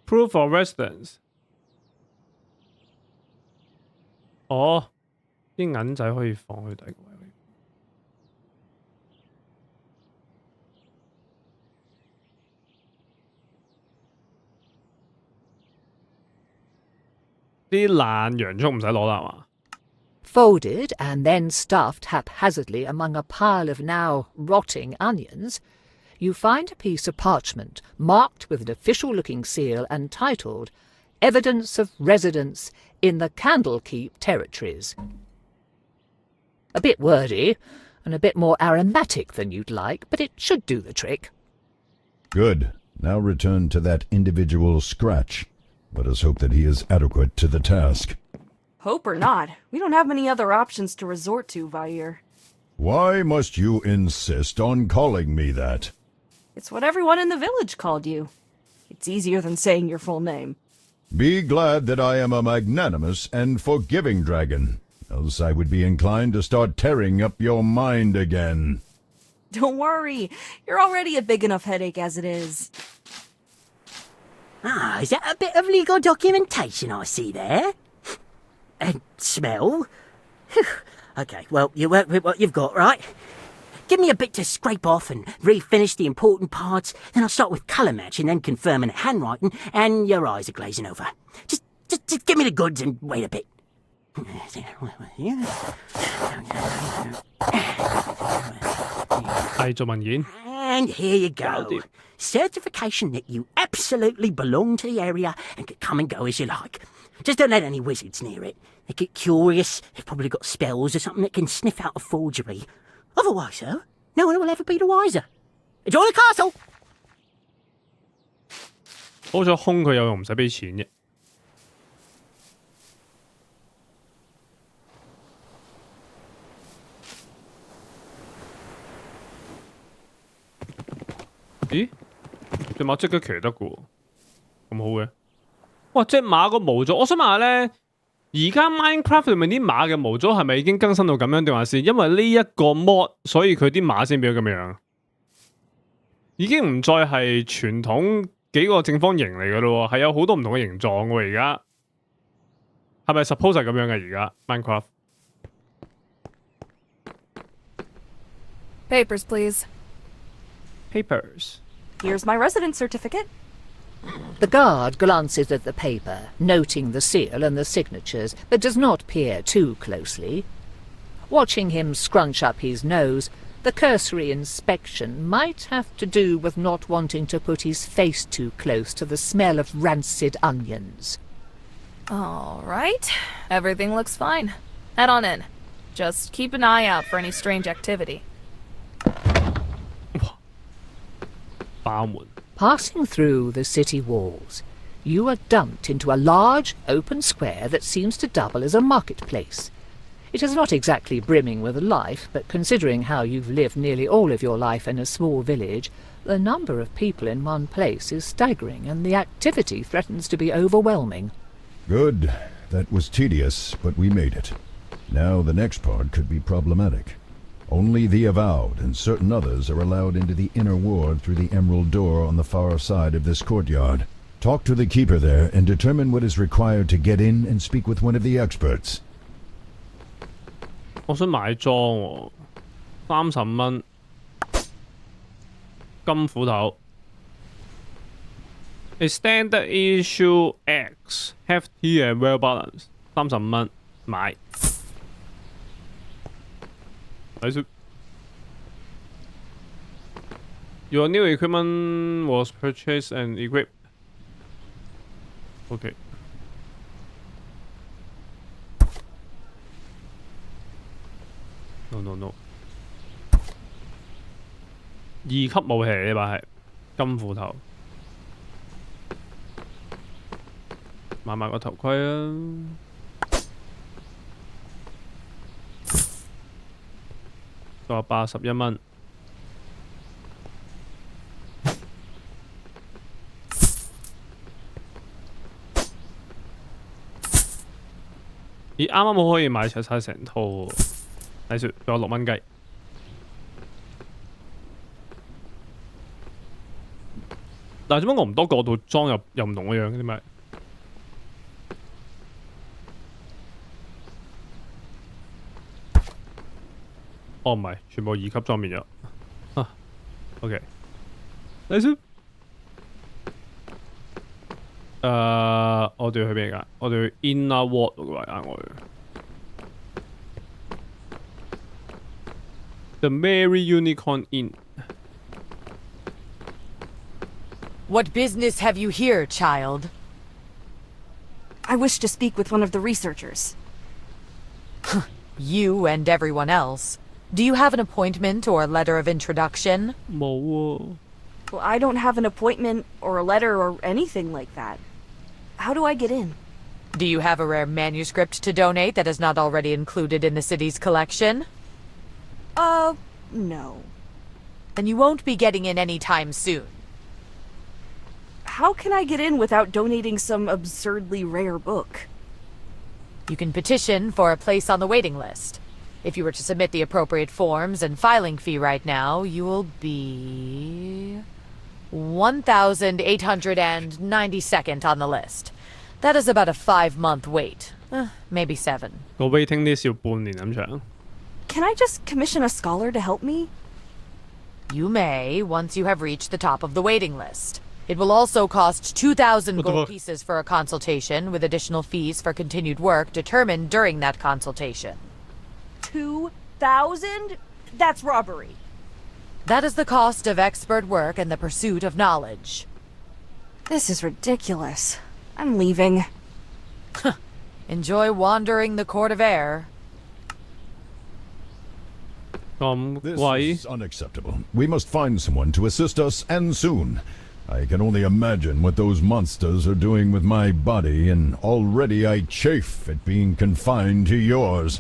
Proof of residence。哦，啲銀仔可以放去第二個位。啲爛洋葱唔使攞啦，係嘛？Folded and then stuffed haphazardly among a pile of now rotting onions, you find a piece of parchment marked with an official-looking seal and titled Evidence of Residence in the Candlekeep Territories. A bit wordy and a bit more aromatic than you'd like, but it should do the trick. Good. Now return to that individual Scratch. Let us hope that he is adequate to the task. Hope or not, we don't have many other options to resort to, Vair. Why must you insist on calling me that? It's what everyone in the village called you. It's easier than saying your full name. Be glad that I am a magnanimous and forgiving dragon, else I would be inclined to start tearing up your mind again. Don't worry, you're already a big enough headache as it is. Ah, is that a bit of legal documentation I see there? And smell? Okay, well, you work with what you've got, right? Give me a bit to scrape off and refinish the important parts, then I'll start with colour matching, then confirming handwriting, and your eyes are glazing over. Just give me the goods and wait a bit. And here you go. Certification that you absolutely belong to the area and can come and go as you like. Just don't let any wizards near it. They get curious, they've probably got spells or something that can sniff out a forgery. Otherwise, though, no one will ever be the wiser. Enjoy the castle! 好彩空佢有用，唔使俾錢啫。咦？隻馬即刻騎得嘅喎，咁好嘅。哇！隻馬個模組，我想問下咧，而家 Minecraft 裏面啲馬嘅模組係咪已經更新到咁樣，定還是因為呢一個 mod， 所以佢啲馬先變咗咁樣？已經唔再係傳統幾個正方形嚟嘅咯喎，係有好多唔同嘅形狀喎。而家係咪 suppose 係咁樣嘅？而家 Minecraft Papers, please. papers. Here's my residence certificate. The guard glances at the paper, noting the seal and the signatures, but does not peer too closely. Watching him scrunch up his nose, the cursory inspection might have to do with not wanting to put his face too close to the smell of rancid onions. All right. Everything looks fine. Head on in. Just keep an eye out for any strange activity. Passing through the city walls, you are dumped into a large, open square that seems to double as a marketplace. It is not exactly brimming with life, but considering how you've lived nearly all of your life in a small village, the number of people in one place is staggering, and the activity threatens to be overwhelming. Good. That was tedious, but we made it. Now the next part could be problematic. Only the Avowed and certain others are allowed into the inner ward through the emerald door on the far side of this courtyard. Talk to the keeper there and determine what is required to get in and speak with one of the experts. 我想買裝喎，35蚊，金斧頭。A standard issue X, hefty and well balanced，35蚊買。Nice. Your new equipment was purchased and equipped. Okay. No. 2級武器呢把係金斧頭，買埋個頭盔啊！仲有81蚊。咦，啱啱好可以買齊晒成套喎。睇住，仲有6蚊雞。但係點解我唔多角度裝又唔同嘅樣嘅？點解？哦，唔係，全部2級裝變咗。啊 ，OK。睇先。我哋要去邊㗎？我哋去 Inner Ward 嗰個位啱我去。The Merry Unicorn Inn. What business have you here, child? I wish to speak with one of the researchers. You and everyone else. Do you have an appointment or a letter of introduction?冇喎。Well, I don't have an appointment or a letter or anything like that. How do I get in? Do you have a rare manuscript to donate that is not already included in the city's collection? No. Then you won't be getting in anytime soon. How can I get in without donating some absurdly rare book? You can petition for a place on the waiting list. If you were to submit the appropriate forms and filing fee right now, you will be 1,892nd on the list. That is about a 5-month wait. Maybe 7. 個 waiting list 要半年咁長。Can I just commission a scholar to help me? You may, once you have reached the top of the waiting list. It will also cost 2,000 gold pieces for a consultation, with additional fees for continued work determined during that consultation. 2,000? That's robbery. That is the cost of expert work and the pursuit of knowledge. This is ridiculous. I'm leaving. Enjoy wandering the court of air. This is unacceptable. We must find someone to assist us, and soon. I can only imagine what those monsters are doing with my body, and already I chafe at being confined to yours.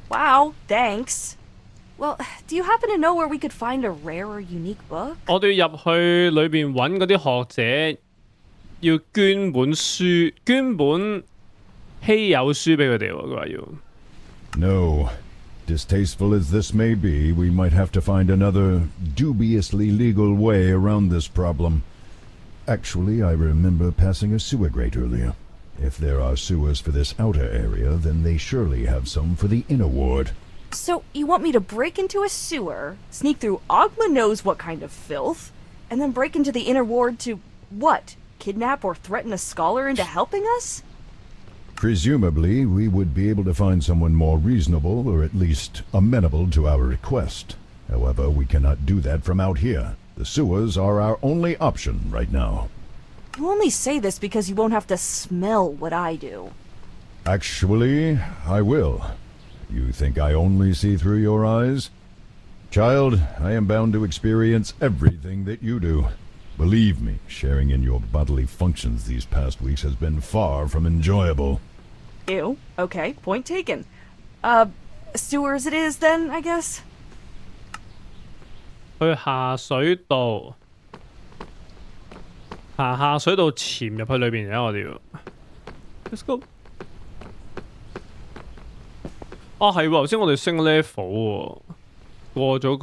Wow, thanks. Well, do you happen to know where we could find a rare or unique book? 我哋要入去裏邊揾嗰啲學者，要捐本書，捐本稀有書俾佢哋喎。佢話要。No. Distasteful as this may be, we might have to find another dubiously legal way around this problem. Actually, I remember passing a sewer grate earlier. If there are sewers for this outer area, then they surely have some for the inner ward. So, you want me to break into a sewer, sneak through Ogma knows what kind of filth, and then break into the inner ward to, what, kidnap or threaten a scholar into helping us? Presumably, we would be able to find someone more reasonable, or at least amenable to our request. However, we cannot do that from out here. The sewers are our only option right now. You only say this because you won't have to smell what I do. Actually, I will. You think I only see through your eyes? Child, I am bound to experience everything that you do. Believe me, sharing in your bodily functions these past weeks has been far from enjoyable. Ew. Okay, point taken. Sewers it is then, I guess? 去下水道，行下水道潛入去裏邊嘅我哋要。Let's go。啊係喎，頭先我哋升 level 喎，過咗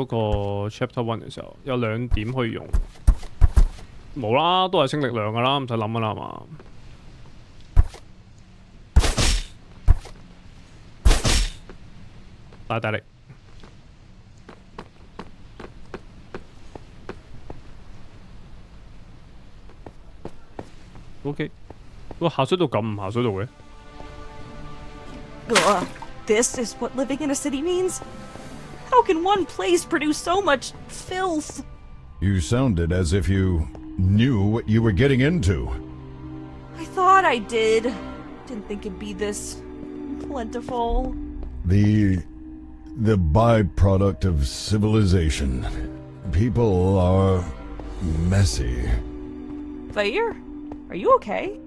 個 chapter 1嘅時候，有2點可以用。冇啦，都係升力量噶啦，唔使諗噶啦，係嘛？大力。OK， 哇！下水道咁唔下水道嘅？ This is what living in a city means? How can one place produce so much filth? You sounded as if you knew what you were getting into. I thought I did. Didn't think it'd be this plentiful. The byproduct of civilization. People are messy. Fire? Are you okay?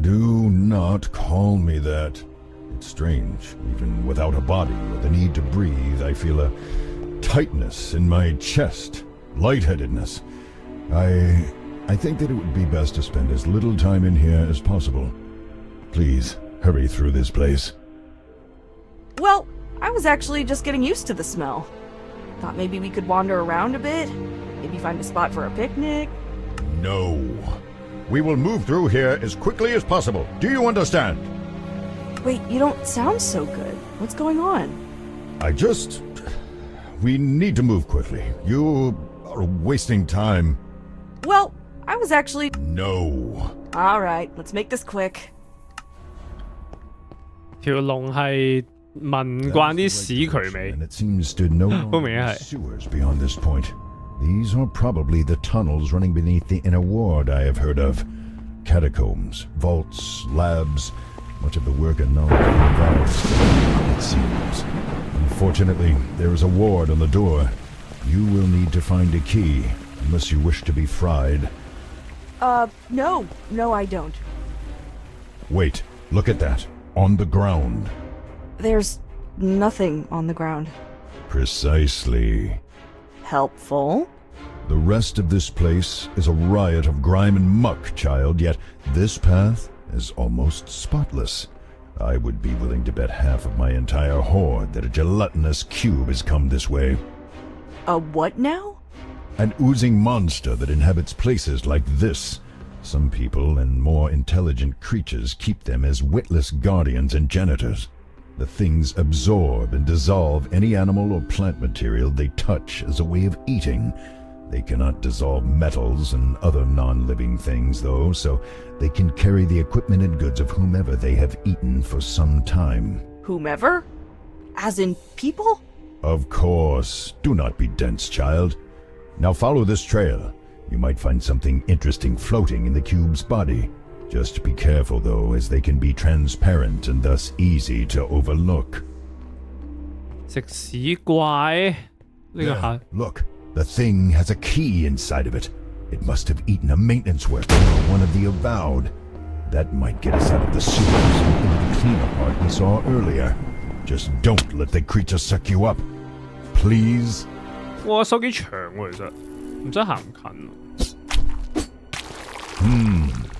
Do not call me that. It's strange. Even without a body or the need to breathe, I feel a tightness in my chest. Lightheadedness. I think that it would be best to spend as little time in here as possible. Please, hurry through this place. Well, I was actually just getting used to the smell. Thought maybe we could wander around a bit. Maybe find a spot for a picnic. No. We will move through here as quickly as possible. Do you understand? Wait, you don't sound so good. What's going on? We need to move quickly. You are wasting time. Well, I was actually... No. Alright, let's make this quick. 條龍係聞慣啲屎渠味， And it seems to no 好明顯 longer 係。 sewers beyond this point. These are probably the tunnels running beneath the inner ward I have heard of. Catacombs, vaults, labs, much of the work and knowledge involved, it seems. Unfortunately, there is a ward on the door. You will need to find a key, unless you wish to be fried. No, I don't. Wait, look at that. On the ground. There's nothing on the ground. Precisely. Helpful? The rest of this place is a riot of grime and muck, child, yet this path is almost spotless. I would be willing to bet half of my entire horde that a gelatinous cube has come this way. A what now? An oozing monster that inhabits places like this. Some people and more intelligent creatures keep them as witless guardians and janitors. The things absorb and dissolve any animal or plant material they touch as a way of eating. They cannot dissolve metals and other non-living things, though, so they can carry the equipment and goods of whomever they have eaten for some time. Whomever? As in people? Of course. Do not be dense, child. Now follow this trail. You might find something interesting floating in the cube's body. Just be careful, though, as they can be transparent and thus easy to overlook. 食屎怪呢個下 Look, the thing has a key inside of it. It must have eaten a maintenance worker or one of the avowed. That might get us out of the sewers and into the cleaner part we saw earlier. Just don't let the creature suck you up. Please? 哇手幾長喎，其實唔使行近。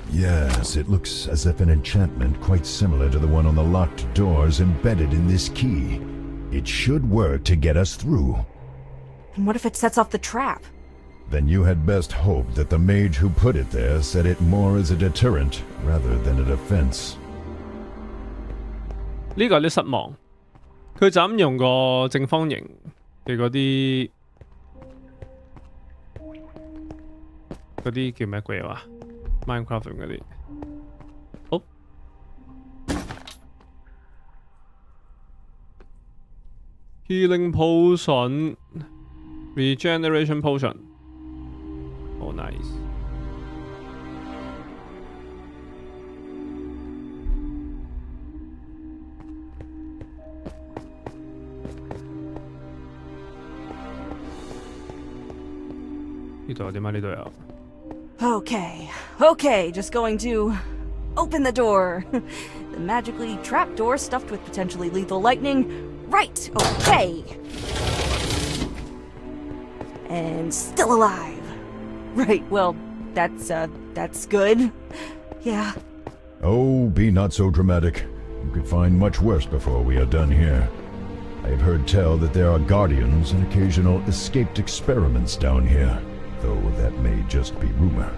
Yes, it looks as if an enchantment quite similar to the one on the locked door is embedded in this key. It should work to get us through. And what if it sets off the trap? Then you had best hope that the mage who put it there set it more as a deterrent rather than a defense. 呢個有啲失望，佢就咁用個正方形嘅嗰啲叫咩鬼話 ？Minecraft 嗰啲，好。Healing potion, regeneration potion. Oh, nice. 呢度有啲乜？呢度有。Okay, just going to open the door. The magically trapped door stuffed with potentially lethal lightning. Right, okay. And still alive. Right, well, that's good. Yeah. Oh, be not so dramatic. You could find much worse before we are done here. I have heard tell that there are guardians and occasional escaped experiments down here, though that may just be rumor.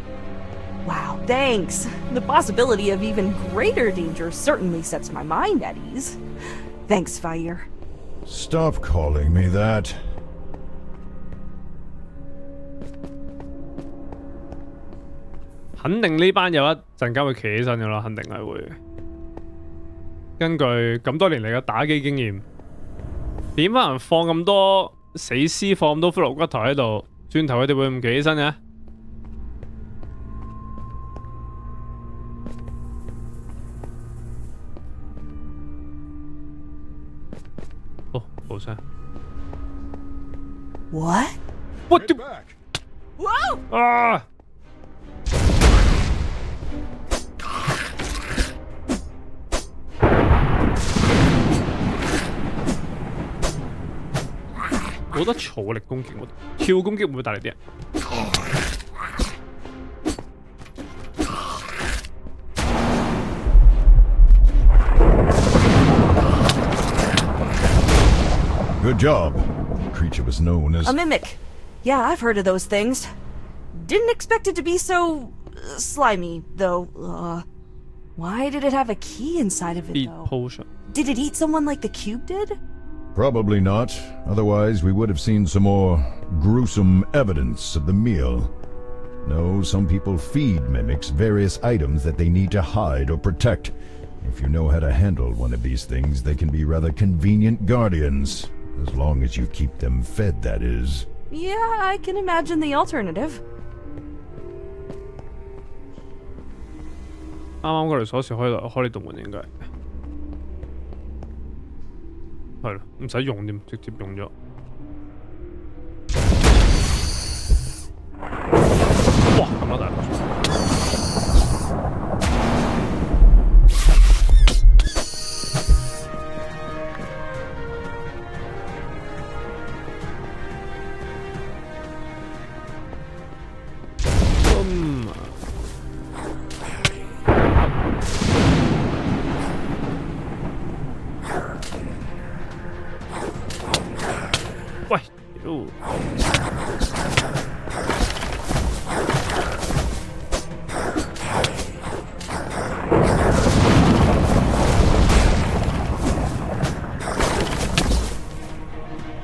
Wow, thanks. The possibility of even greater danger certainly sets my mind at ease. Thanks, Fire. Stop calling me that. 肯定呢班有一陣間會企起身㗎啦，肯定係會。根據咁多年嚟嘅打機經驗，點可能放咁多死屍，放咁多骷髏骨頭喺度，轉頭佢哋會唔企起身嘅？哦，冇聲。What? What the? Whoa! 啊！冇得坐力攻擊，我跳攻擊會唔會大力啲啊？ Good job. The creature was known as... A mimic. Yeah, I've heard of those things. Didn't expect it to be so... slimy, though. Why did it have a key inside of it, Eat though? potion. Did it eat someone like the cube did? Probably not. Otherwise, we would have seen some more gruesome evidence of the meal. No, some people feed mimics various items that they need to hide or protect. If you know how to handle one of these things, they can be rather convenient guardians. As long as you keep them fed, that is. Yeah, I can imagine the alternative. 啱啱嗰條鎖匙開呢道門應該係咯，唔使用添，直接用咗。哇！咁大把。喂，屌！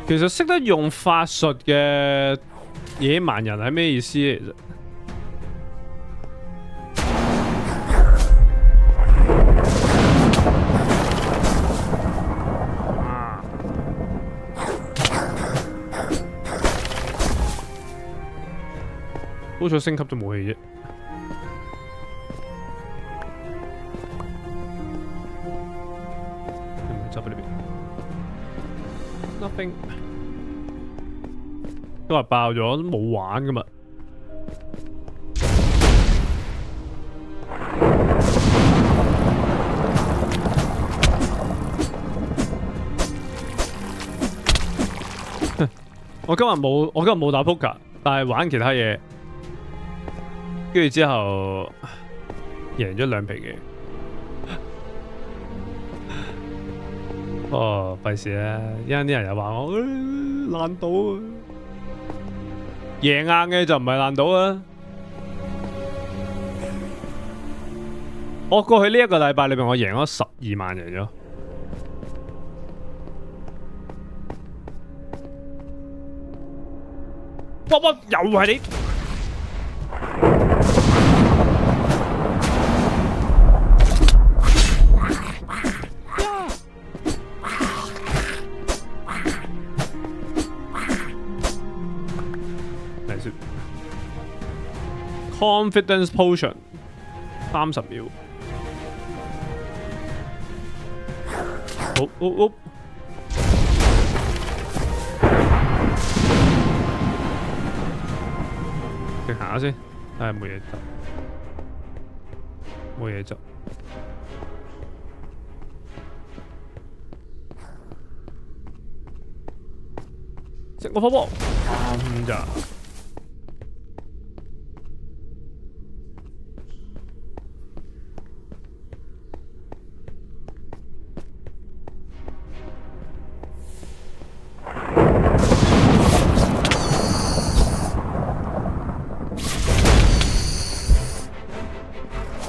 其實識得用法術嘅野蠻人係咩意思嚟啫？好彩升級咗武器啫。係咪執喺呢邊 ？Nothing。都話爆咗，都冇玩噶嘛。我今日冇打 poker， 但係玩其他嘢。跟住之後贏咗2皮嘅，哦，費事啦！一陣啲人又話我爛賭啊，贏硬嘅就唔係爛賭啊！我過去呢1個禮拜裏面，我贏咗12萬贏咗。哇！又係你！Confidence potion 30秒。好，行下先，唉，冇嘢執，冇嘢執。食我火鍋，啱咋？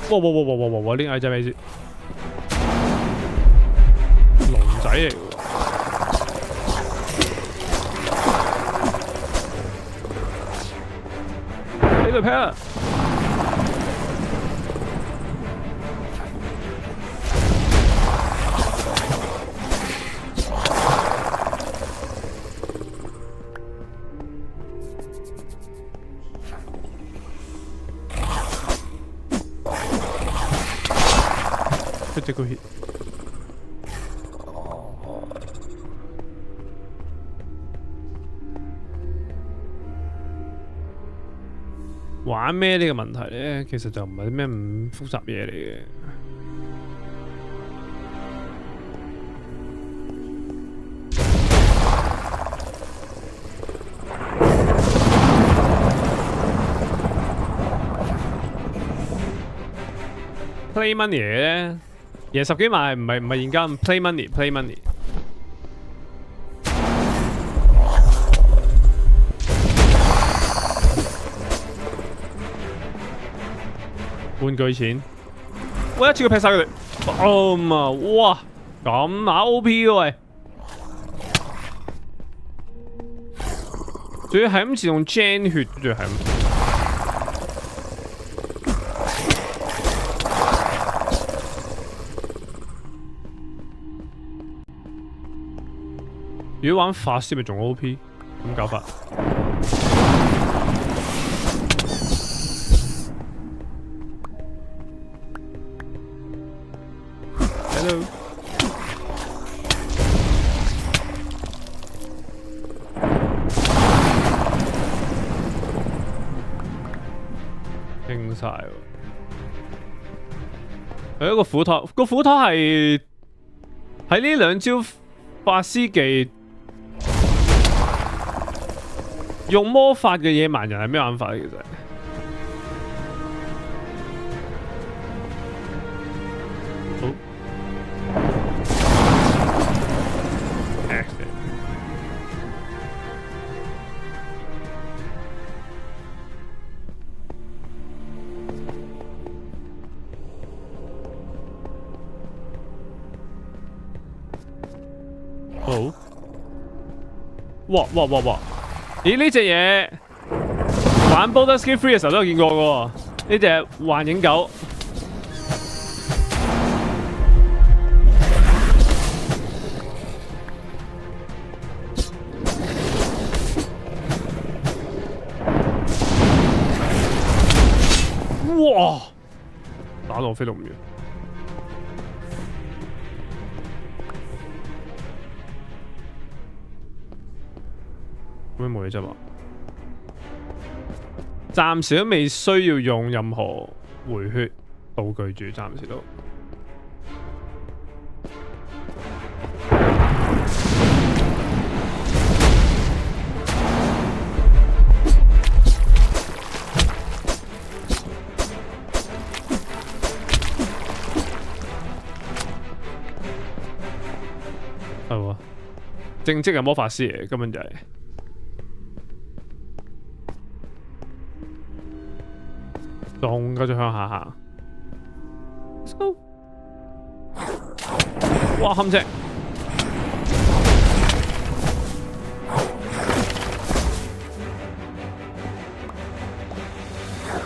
哇！呢個矮仔咩意思？龍仔嚟嘅喎。呢度劈啊！ critical hit。玩咩呢個問題咧，其實就唔係啲咩咁複雜嘢嚟嘅。play money 咧，贏10幾萬唔係現金 play money。玩具錢，喂一次過劈晒佢哋，哇咁啊 OP 喎喂，仲要係咁自動 gen 血，仲要係咁。如果玩法師咪仲 OP， 咁搞法。Hello。清晒喎。有一個斧頭，個斧頭係喺呢兩招法師技。用魔法嘅野蠻人係咩玩法咧？其實好 ，excellent。好，哇！咦呢隻嘢玩 Baldur's Gate 3嘅時候都有見過嘅喎，呢隻幻影狗。哇！打到我飛到咁遠。咁樣冇嘢啫嘛，暫時都未需要用任何回血道具住，暫時都。係喎，正職係魔法師嚟，根本就係。仲繼續向下行 ，Let's go！ 哇，冚正！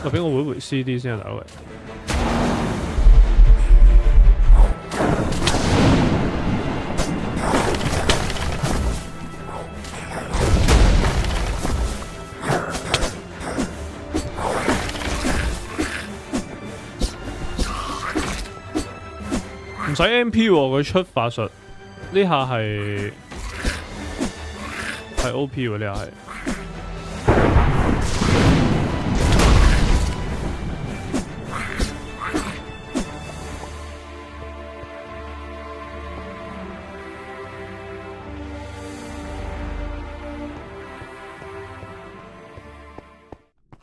喂，俾我回 CD 先啊，大佬。唔使 MP 喎，佢出法術呢下係 OP 喎，呢下係。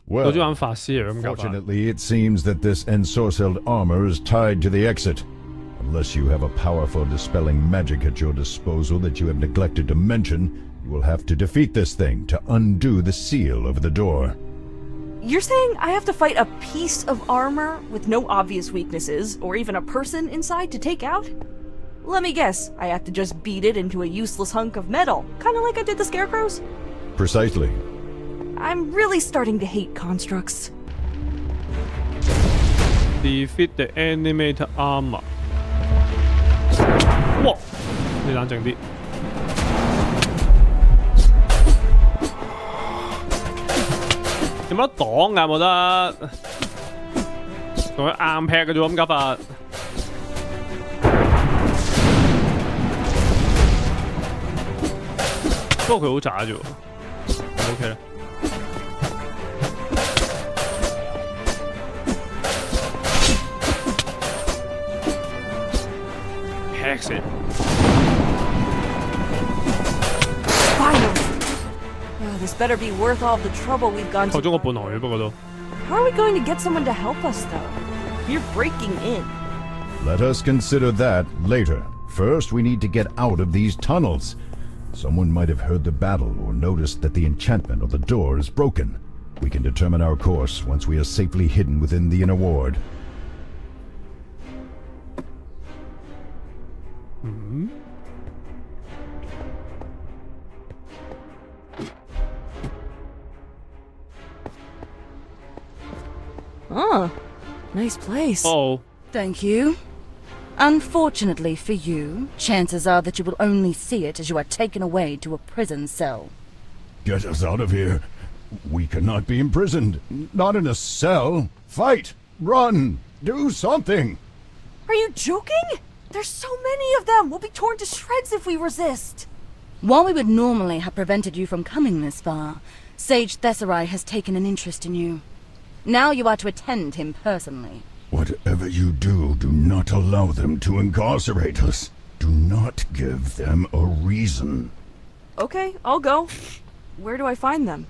Well, 到咗玩法師嚟咁搞法。 fortunately, it seems that this ensorcelled armor is tied to the exit. Unless you have a powerful dispelling magic at your disposal that you have neglected to mention, you will have to defeat this thing to undo the seal over the door. You're saying I have to fight a piece of armor with no obvious weaknesses, or even a person inside to take out? Let me guess, I have to just beat it into a useless hunk of metal, kinda like I did the scarecrows? Precisely. I'm really starting to hate constructs. Defeat the animated armor。哇！你冷靜啲。有冇得擋㗎？冇得，同佢硬劈嘅啫喎，咁搞法。不過佢好渣啫喎 ，OK 啦。劈死！ Finally! This better be worth all the trouble we've gone 扣 to. 咗個半海不過都。 How are we going to get someone to help us, though? We're breaking in. Let us consider that later. First, we need to get out of these tunnels. Someone might have heard the battle or noticed that the enchantment on the door is broken. We can determine our course once we are safely hidden within the inner ward. Oh, nice place. Oh. Thank you. Unfortunately for you, chances are that you will only see it as you are taken away to a prison cell. Get us out of here. We cannot be imprisoned. Not in a cell. Fight! Run! Do something! Are you joking? There's so many of them. We'll be torn to shreds if we resist. While we would normally have prevented you from coming this far, Sage Thessarai has taken an interest in you. Now you are to attend him personally. Whatever you do, do not allow them to incarcerate us. Do not give them a reason. Okay, I'll go. Where do I find them?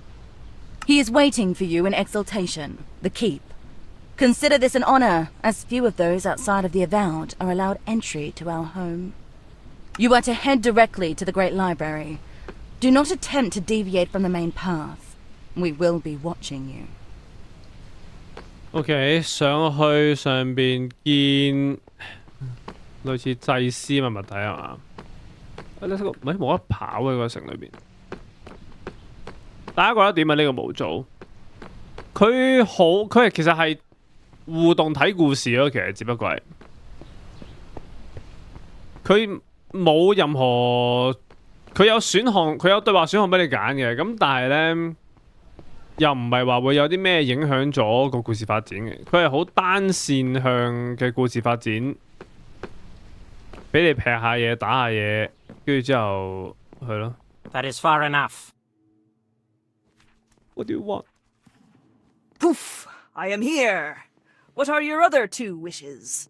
He is waiting for you in Exaltation, the Keep. Consider this an honor, as few of those outside of the Avowed are allowed entry to our home. You are to head directly to the Great Library. Do not attempt to deviate from the main path. We will be watching you. OK， 上去上邊見類似祭司嘅物體係嘛？唔係冇得跑喺個城裏邊。大家覺得點啊？呢個模組佢其實係互動睇故事咯，其實只不過係佢冇任何佢有選項，佢有對話選項俾你揀嘅。咁但係咧。又唔係話會有啲咩影響咗個故事發展嘅，佢係好單線向嘅故事發展，俾你劈下嘢、打下嘢，跟住之後係咯。That is far enough. What do you want? Poof! I am here. What are your other 2 wishes?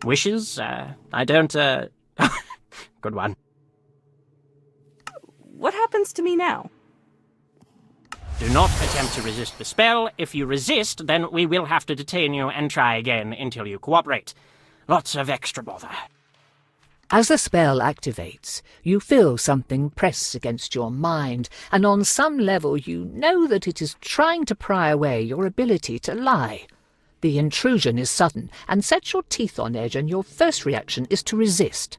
Wishes? I don't, Good one. What happens to me now? Do not attempt to resist the spell. If you resist, then we will have to detain you and try again until you cooperate. Lots of extra bother. As the spell activates, you feel something press against your mind, and on some level you know that it is trying to pry away your ability to lie. The intrusion is sudden and sets your teeth on edge, and your first reaction is to resist.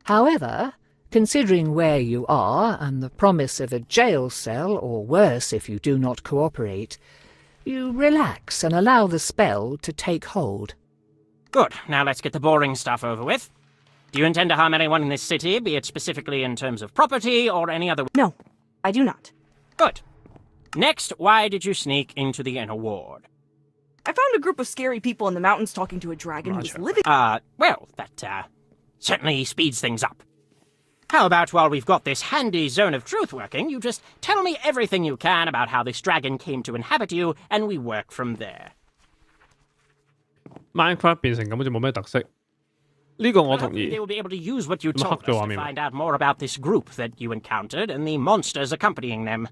However, considering where you are and the promise of a jail cell, or worse if you do not cooperate, you relax and allow the spell to take hold. Good. Now let's get the boring stuff over with. Do you intend to harm anyone in this city, be it specifically in terms of property or any other... No, I do not. Good. Next, why did you sneak into the inner ward? I found a group of scary people in the mountains talking to a dragon who was living... Well, that, certainly speeds things up. How about while we've got this handy zone of truth working, you just tell me everything you can about how this dragon came to inhabit you, and we work from there. Minecraft 變成咁好似冇咩特色，呢個我同意。They will be able to use what you told us to find out more about this group that you encountered and the monsters accompanying them.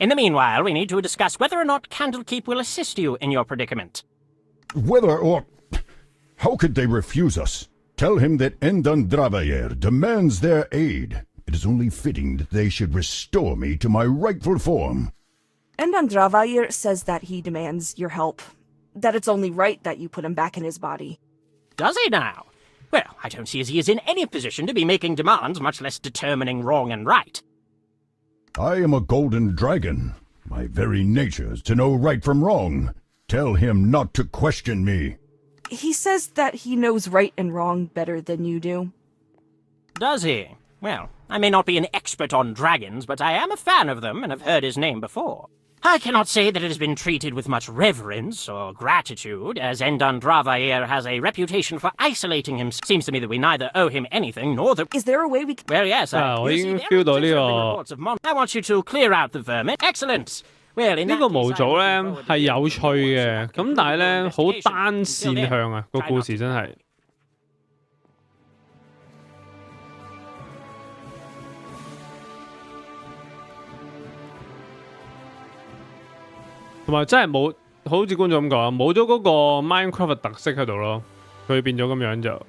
In the meanwhile, we need to discuss whether or not Candlekeep will assist you in your predicament. Whether or... How could they refuse us? Tell him that Endandravayer demands their aid. It is only fitting that they should restore me to my rightful form. Endandravayer says that he demands your help. That it's only right that you put him back in his body. Does he now? Well, I don't see as he is in any position to be making demands, much less determining wrong and right. I am a golden dragon. My very nature is to know right from wrong. Tell him not to question me. He says that he knows right and wrong better than you do. Does he? Well, I may not be an expert on dragons, but I am a fan of them and have heard his name before. I cannot say that it has been treated with much reverence or gratitude, as Endan Dravair has a reputation for isolating him. Seems to me that we neither owe him anything nor the... Is there a way we can... Well, yes,我 you 已經 see, feel 到 there 呢 are 個 reports of I want you to clear out the vermin. Excellent. Well, in 呢 that 個 case, 模 I 組 look 咧 forward to 係 hearing 有 more 趣 words 嘅， of 咁但係咧好 investigation. 單 Until 線 then, 向啊個 try 故 not 事 to 真係。同埋真係冇，好似觀眾咁講啊，冇咗嗰個 Minecraft 嘅特色喺度咯，佢變咗咁樣就，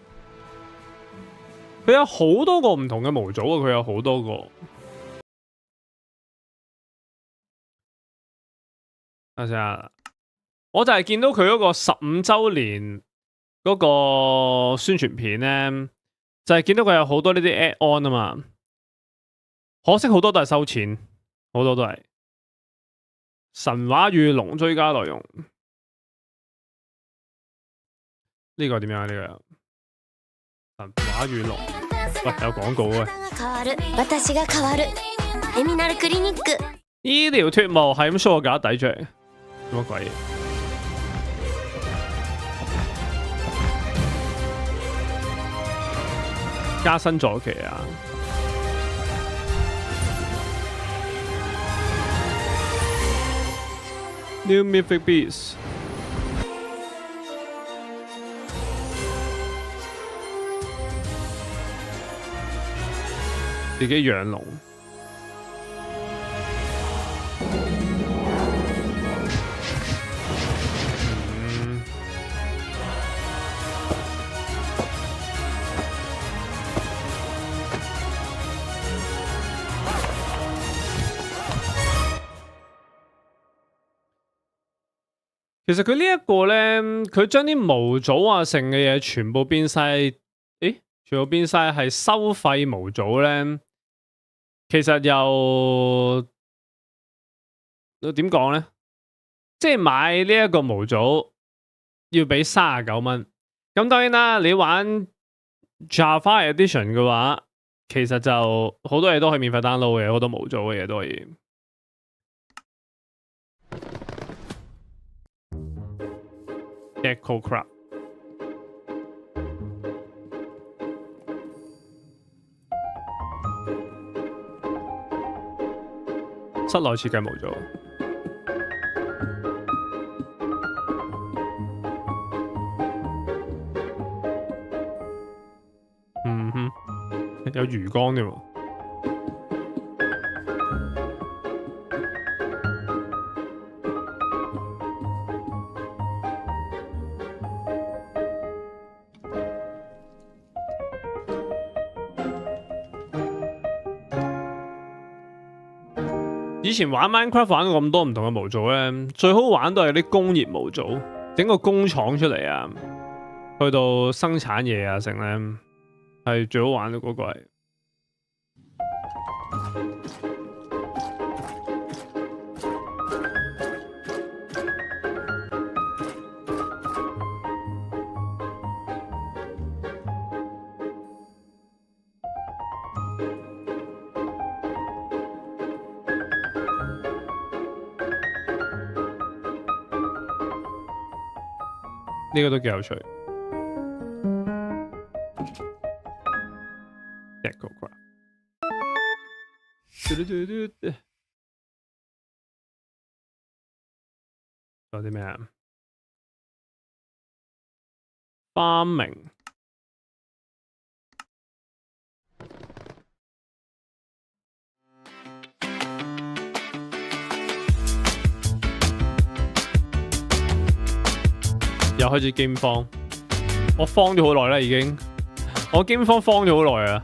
佢有好多個唔同嘅模組啊，佢有好多個。等下，我就係見到佢嗰個15週年嗰個宣傳片咧，就係見到佢有好多呢啲 add on 啊嘛，可惜好多都係收錢，好多都係。神話與龍追加內容，呢個點樣啊？呢個神話與龍，喂有廣告嘅。醫療脱毛係咁 show 個架底出嚟，做乜鬼嘢？加新坐騎啊！New Mythic Beasts， 自己養龍。其實佢呢一個咧，佢將啲模組啊、成嘅嘢全部變晒，全部變晒係收費模組咧。其實又點講咧？即係買呢一個模組要俾39蚊。咁當然啦，你玩 Java Edition 嘅話，其實就好多嘢都可以免費 download 嘅，好多模組嘅嘢都可以。Candlekeep 室內設計模組，有魚缸添喎。以前玩 Minecraft 玩過咁多唔同嘅模組咧，最好玩都係啲工業模組，整個工廠出嚟啊，去到生產嘢啊，成咧係最好玩嘅嗰個係。呢個都幾有趣。Candlekeep 仲有啲咩啊？花明又開始 game 荒，我荒咗好耐啦已經，我 game 荒咗好耐啊。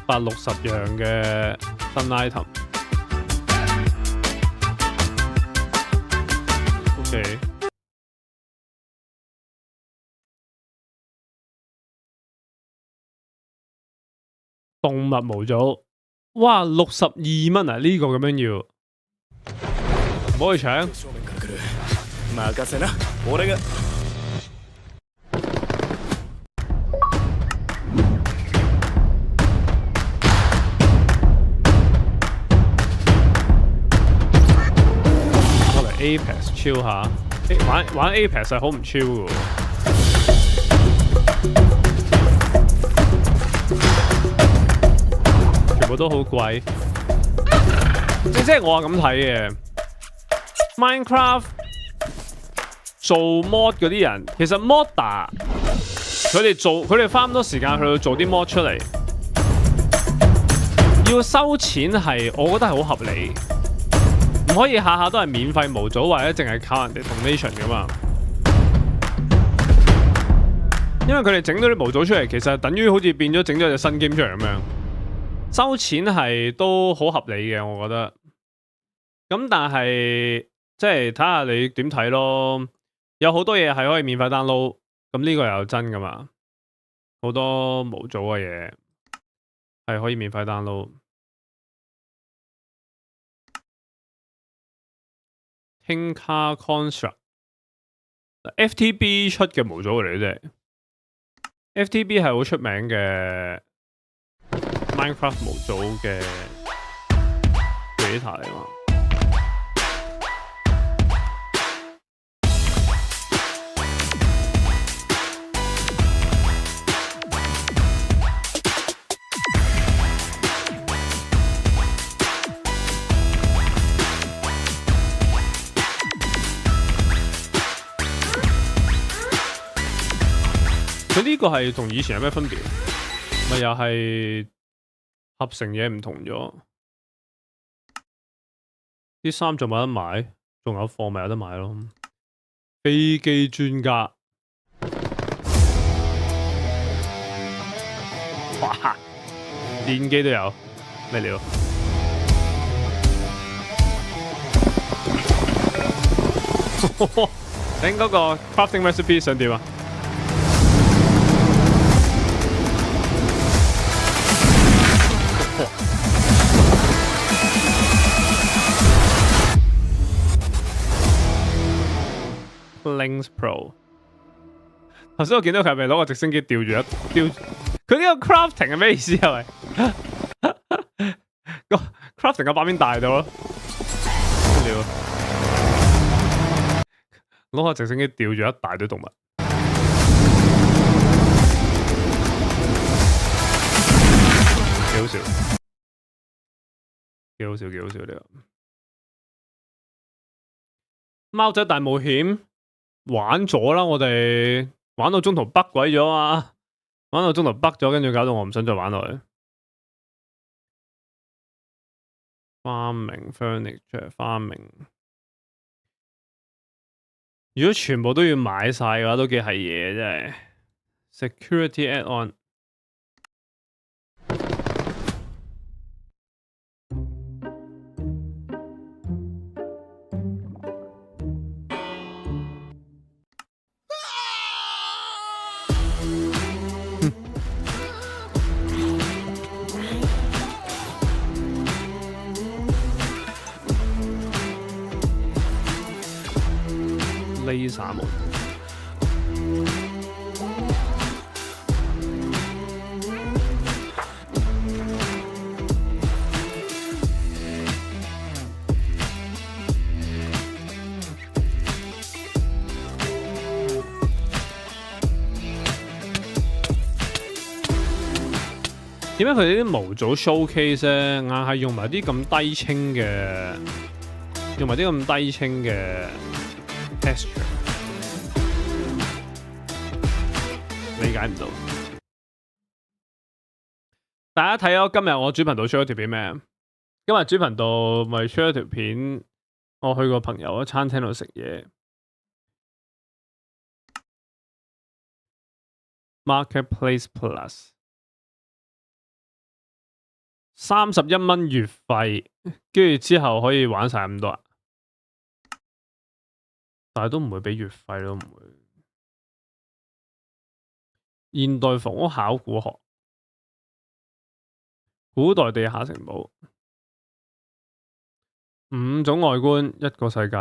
160樣嘅新 item。OK。動物模組，哇，62蚊啊！呢個咁樣要唔好去搶。我嚟 Apex 超下，玩 Apex 係好唔超嘅喎。全部都好貴，即係我係咁睇嘅。Minecraft 做 mod 嗰啲人，其實 modder 佢哋花咁多時間去做啲 mod 出嚟，要收錢係，我覺得係好合理，唔可以下下都係免費模組或者淨係靠人哋 donation 噶嘛。因為佢哋整到啲模組出嚟，其實等於好似變咗整咗隻新 game 出嚟咁樣，收錢係都好合理嘅，我覺得。咁但係即係睇下你點睇咯。有好多嘢係可以免費 download， 咁呢個又真噶嘛？好多模組嘅嘢係可以免費 download。Tinker Construct FTB 出嘅模組嚟啫。FTB 係好出名嘅 Minecraft 模組嘅 creator 嚟嘛。佢呢個係同以前有咩分別？咪又係合成嘢唔同咗。啲衫仲冇得買，仲有貨咪有得買咯。飛機專家，哇！電機都有，咩料？你嗰個 crafting recipe 想點啊？Links Pro， 頭先我見到佢係咪攞個直升機吊住佢呢個 crafting 係咩意思係咪？個 crafting 個版面大到咯，料攞個直升機吊住一大堆動物，幾好笑，幾好笑，幾好笑呢個貓仔大冒險。玩咗啦，我哋玩到中途北鬼咗啊！玩到中途北咗，跟住搞到我唔想再玩落去。Farming furniture farming， 如果全部都要買晒嘅話，都幾係嘢真係。Security add-on。Laser 模。點解佢哋啲模組 showcase 咧，硬係用埋啲咁低清嘅，texture， 理解唔到。大家睇咗今日我主頻道出咗條片咩？今日主頻道咪出咗條片，我去個朋友嘅餐廳度食嘢。Marketplace Plus 31蚊月費，跟住之後可以玩晒咁多啊！但係都唔會俾月費咯，唔會。現代房屋考古學，古代地下城堡， 5種外觀一個世界。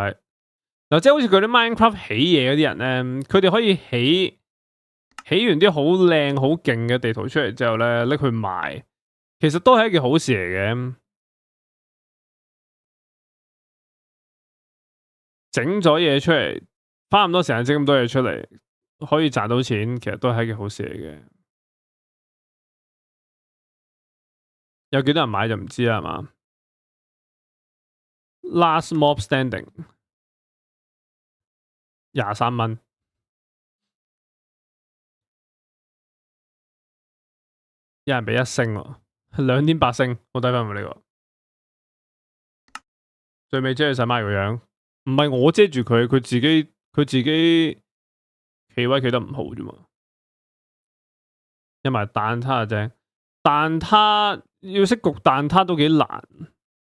嗱，即係好似佢啲 Minecraft 起嘢嗰啲人咧，佢哋可以起完啲好靚好勁嘅地圖出嚟之後咧，拎去賣，其實都係一件好事嚟嘅。整咗嘢出嚟，花咁多時間整咁多嘢出嚟，可以賺到錢，其實都係一件好事嚟嘅。有幾多人買就唔知啦，係嘛 ？Last mob standing 23蚊，有人俾1星喎，2.8星，好低分喎呢個。最尾遮住細媽個樣，唔係我遮住佢，佢自己企位企得唔好啫嘛。因為蛋撻正，蛋撻要識焗蛋撻都幾難，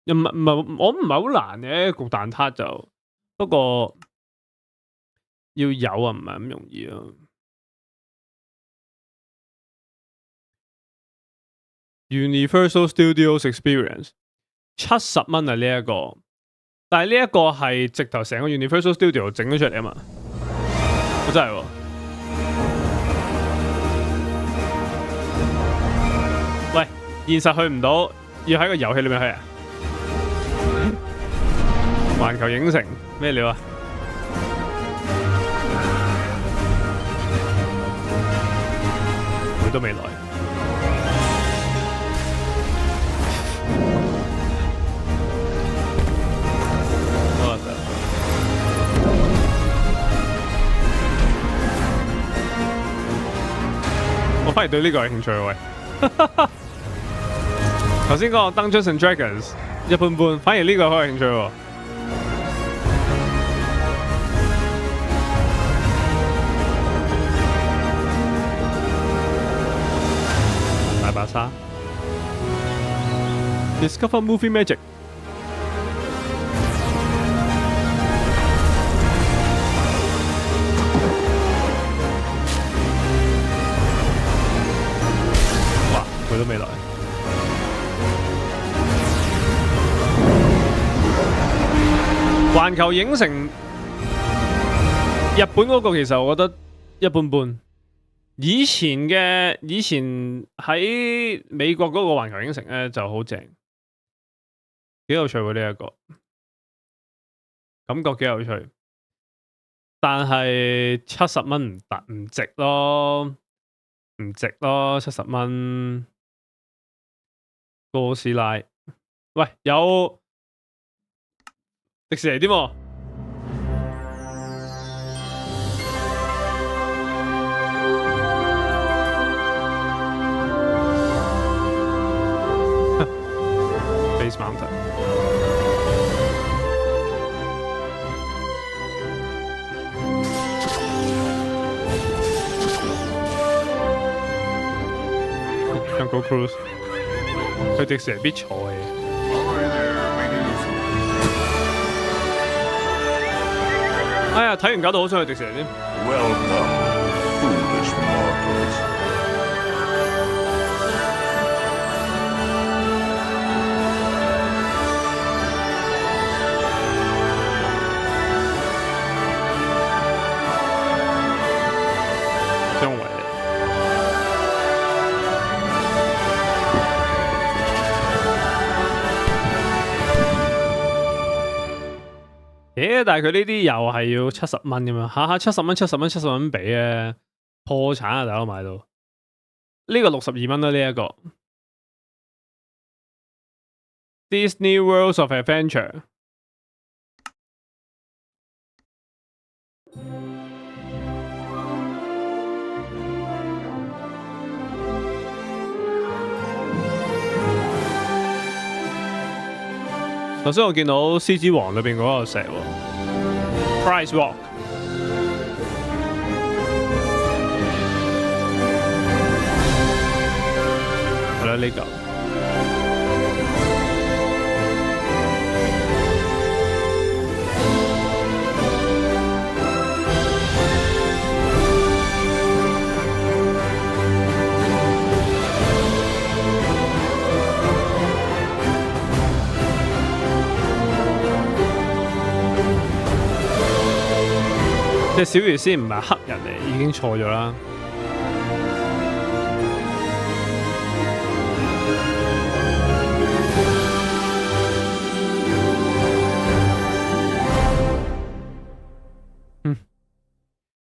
又唔係我唔係好難嘅焗蛋撻就，不過要有啊，唔係咁容易啊。Universal Studios Experience 70蚊啊呢一個，但係呢一個係直頭成個 Universal Studio 整咗出嚟啊嘛，我真係喎。喂，現實去唔到，要喺個遊戲裏面去啊！環球影城咩料啊？佢都未來。我反而對呢個有興趣喎喂。頭先嗰個 Dungeons and Dragons 一般般，反而呢個好有興趣喎。大白鯊 Discover Movie Magic。哇，佢都未來。環球影城，日本嗰個其實我覺得一般般。以前喺美國嗰個環球影城咧就好正，幾有趣喎呢一個，感覺幾有趣。但係70蚊唔值咯，唔值咯70蚊。哥斯拉，喂有。迪士尼添喎，Space Mountain。Jungle Cruise， 去迪士尼必坐嘅。哎呀，睇完搞到好想去迪士尼添。Welcome, foolish mortals. 張偉。但係佢呢啲又係要70蚊咁樣，下下70蚊俾啊，破產啊大佬買到。呢個62蚊啦呢一個。Disney Worlds of Adventure。頭先我見到《獅子王》裏邊嗰個石喎 ，Price Walk。係啦，呢嚿。即係小魚仙唔係黑人嚟，已經錯咗啦。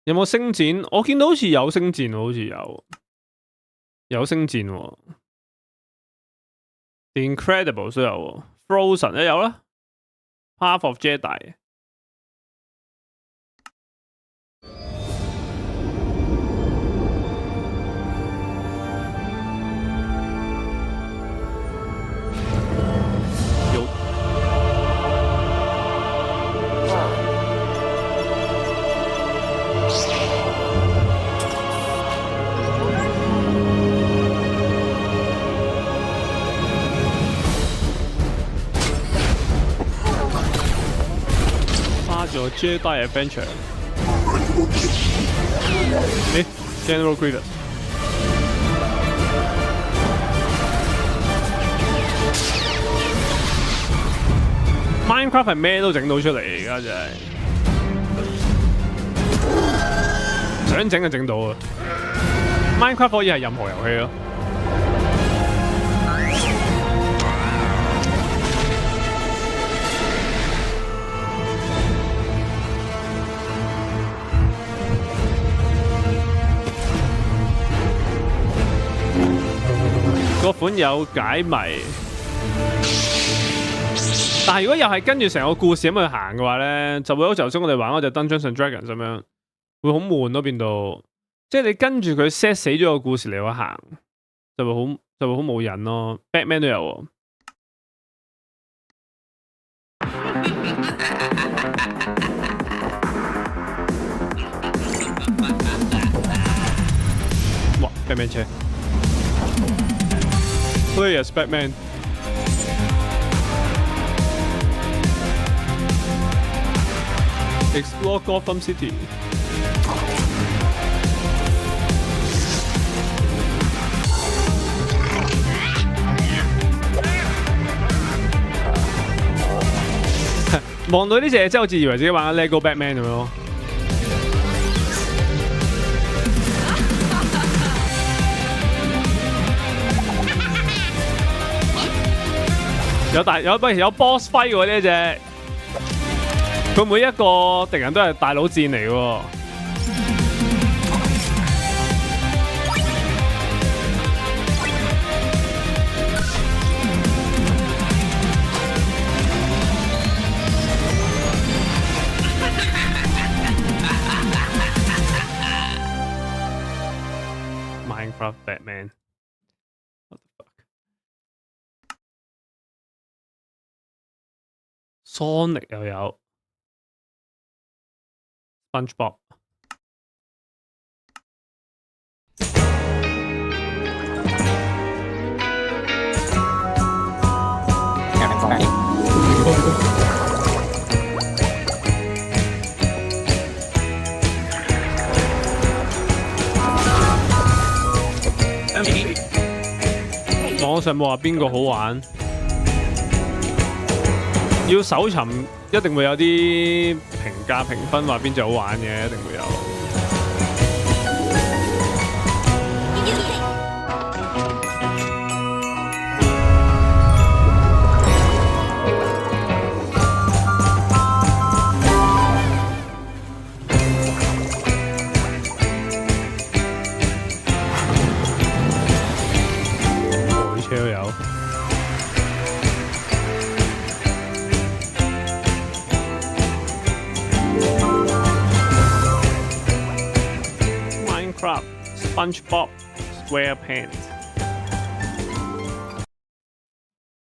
有冇星戰？我見到好似有星戰喎，好似有星戰喎。The Incredibles 都有喎 ，Frozen 都有啦 ，Path of Jedi。做 Jedi Adventure， General Grievous。Minecraft 係咩都整到出嚟，而家真係想整就整到啊 ！Minecraft 可以係任何遊戲咯。個款有解謎，但係如果又係跟住成個故事咁去行嘅話咧，就會好似頭先我哋玩嗰隻 Dungeons and Dragons 咁樣，會好悶咯變到，即係你跟住佢 set 死咗個故事嚟去行，就會好冇癮咯。Batman 都有喎。哇 ！Batman 車。Play as Batman. Explore Gotham City. 望到呢隻嘢真係好似以為自己玩緊 Lego Batman 咁樣咯。有 boss fight 喎呢隻，佢每一個敵人都係大佬戰嚟喎。Minecraft Batman。Sonic 又有 SpongeBob， 網上冇話邊個好玩。要搜尋一定會有啲評價評分話邊隻好玩嘅，一定會有。海車都有。SpongeBob SquarePants。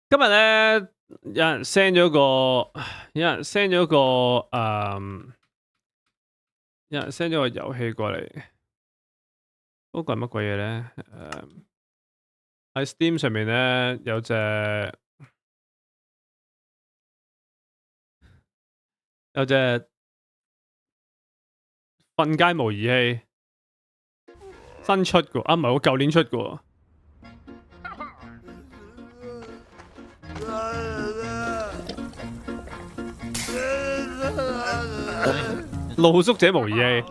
今日咧，有人 send 咗個遊戲過嚟，嗰個係乜鬼嘢咧？喺 Steam 上面咧有隻瞓街模擬器。新出嘅啊，唔係我舊年出嘅。露宿者模擬器，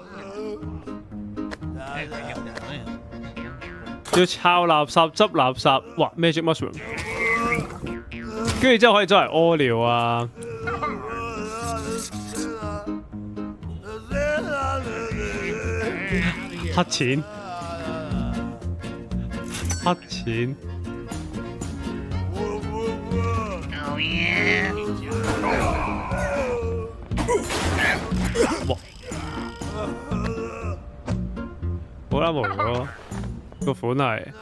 要抄垃圾、執垃圾，哇 ！Magic mushroom， 跟住之後可以周圍屙尿啊！黑錢，黑錢。哇！好啦，無咗個款係。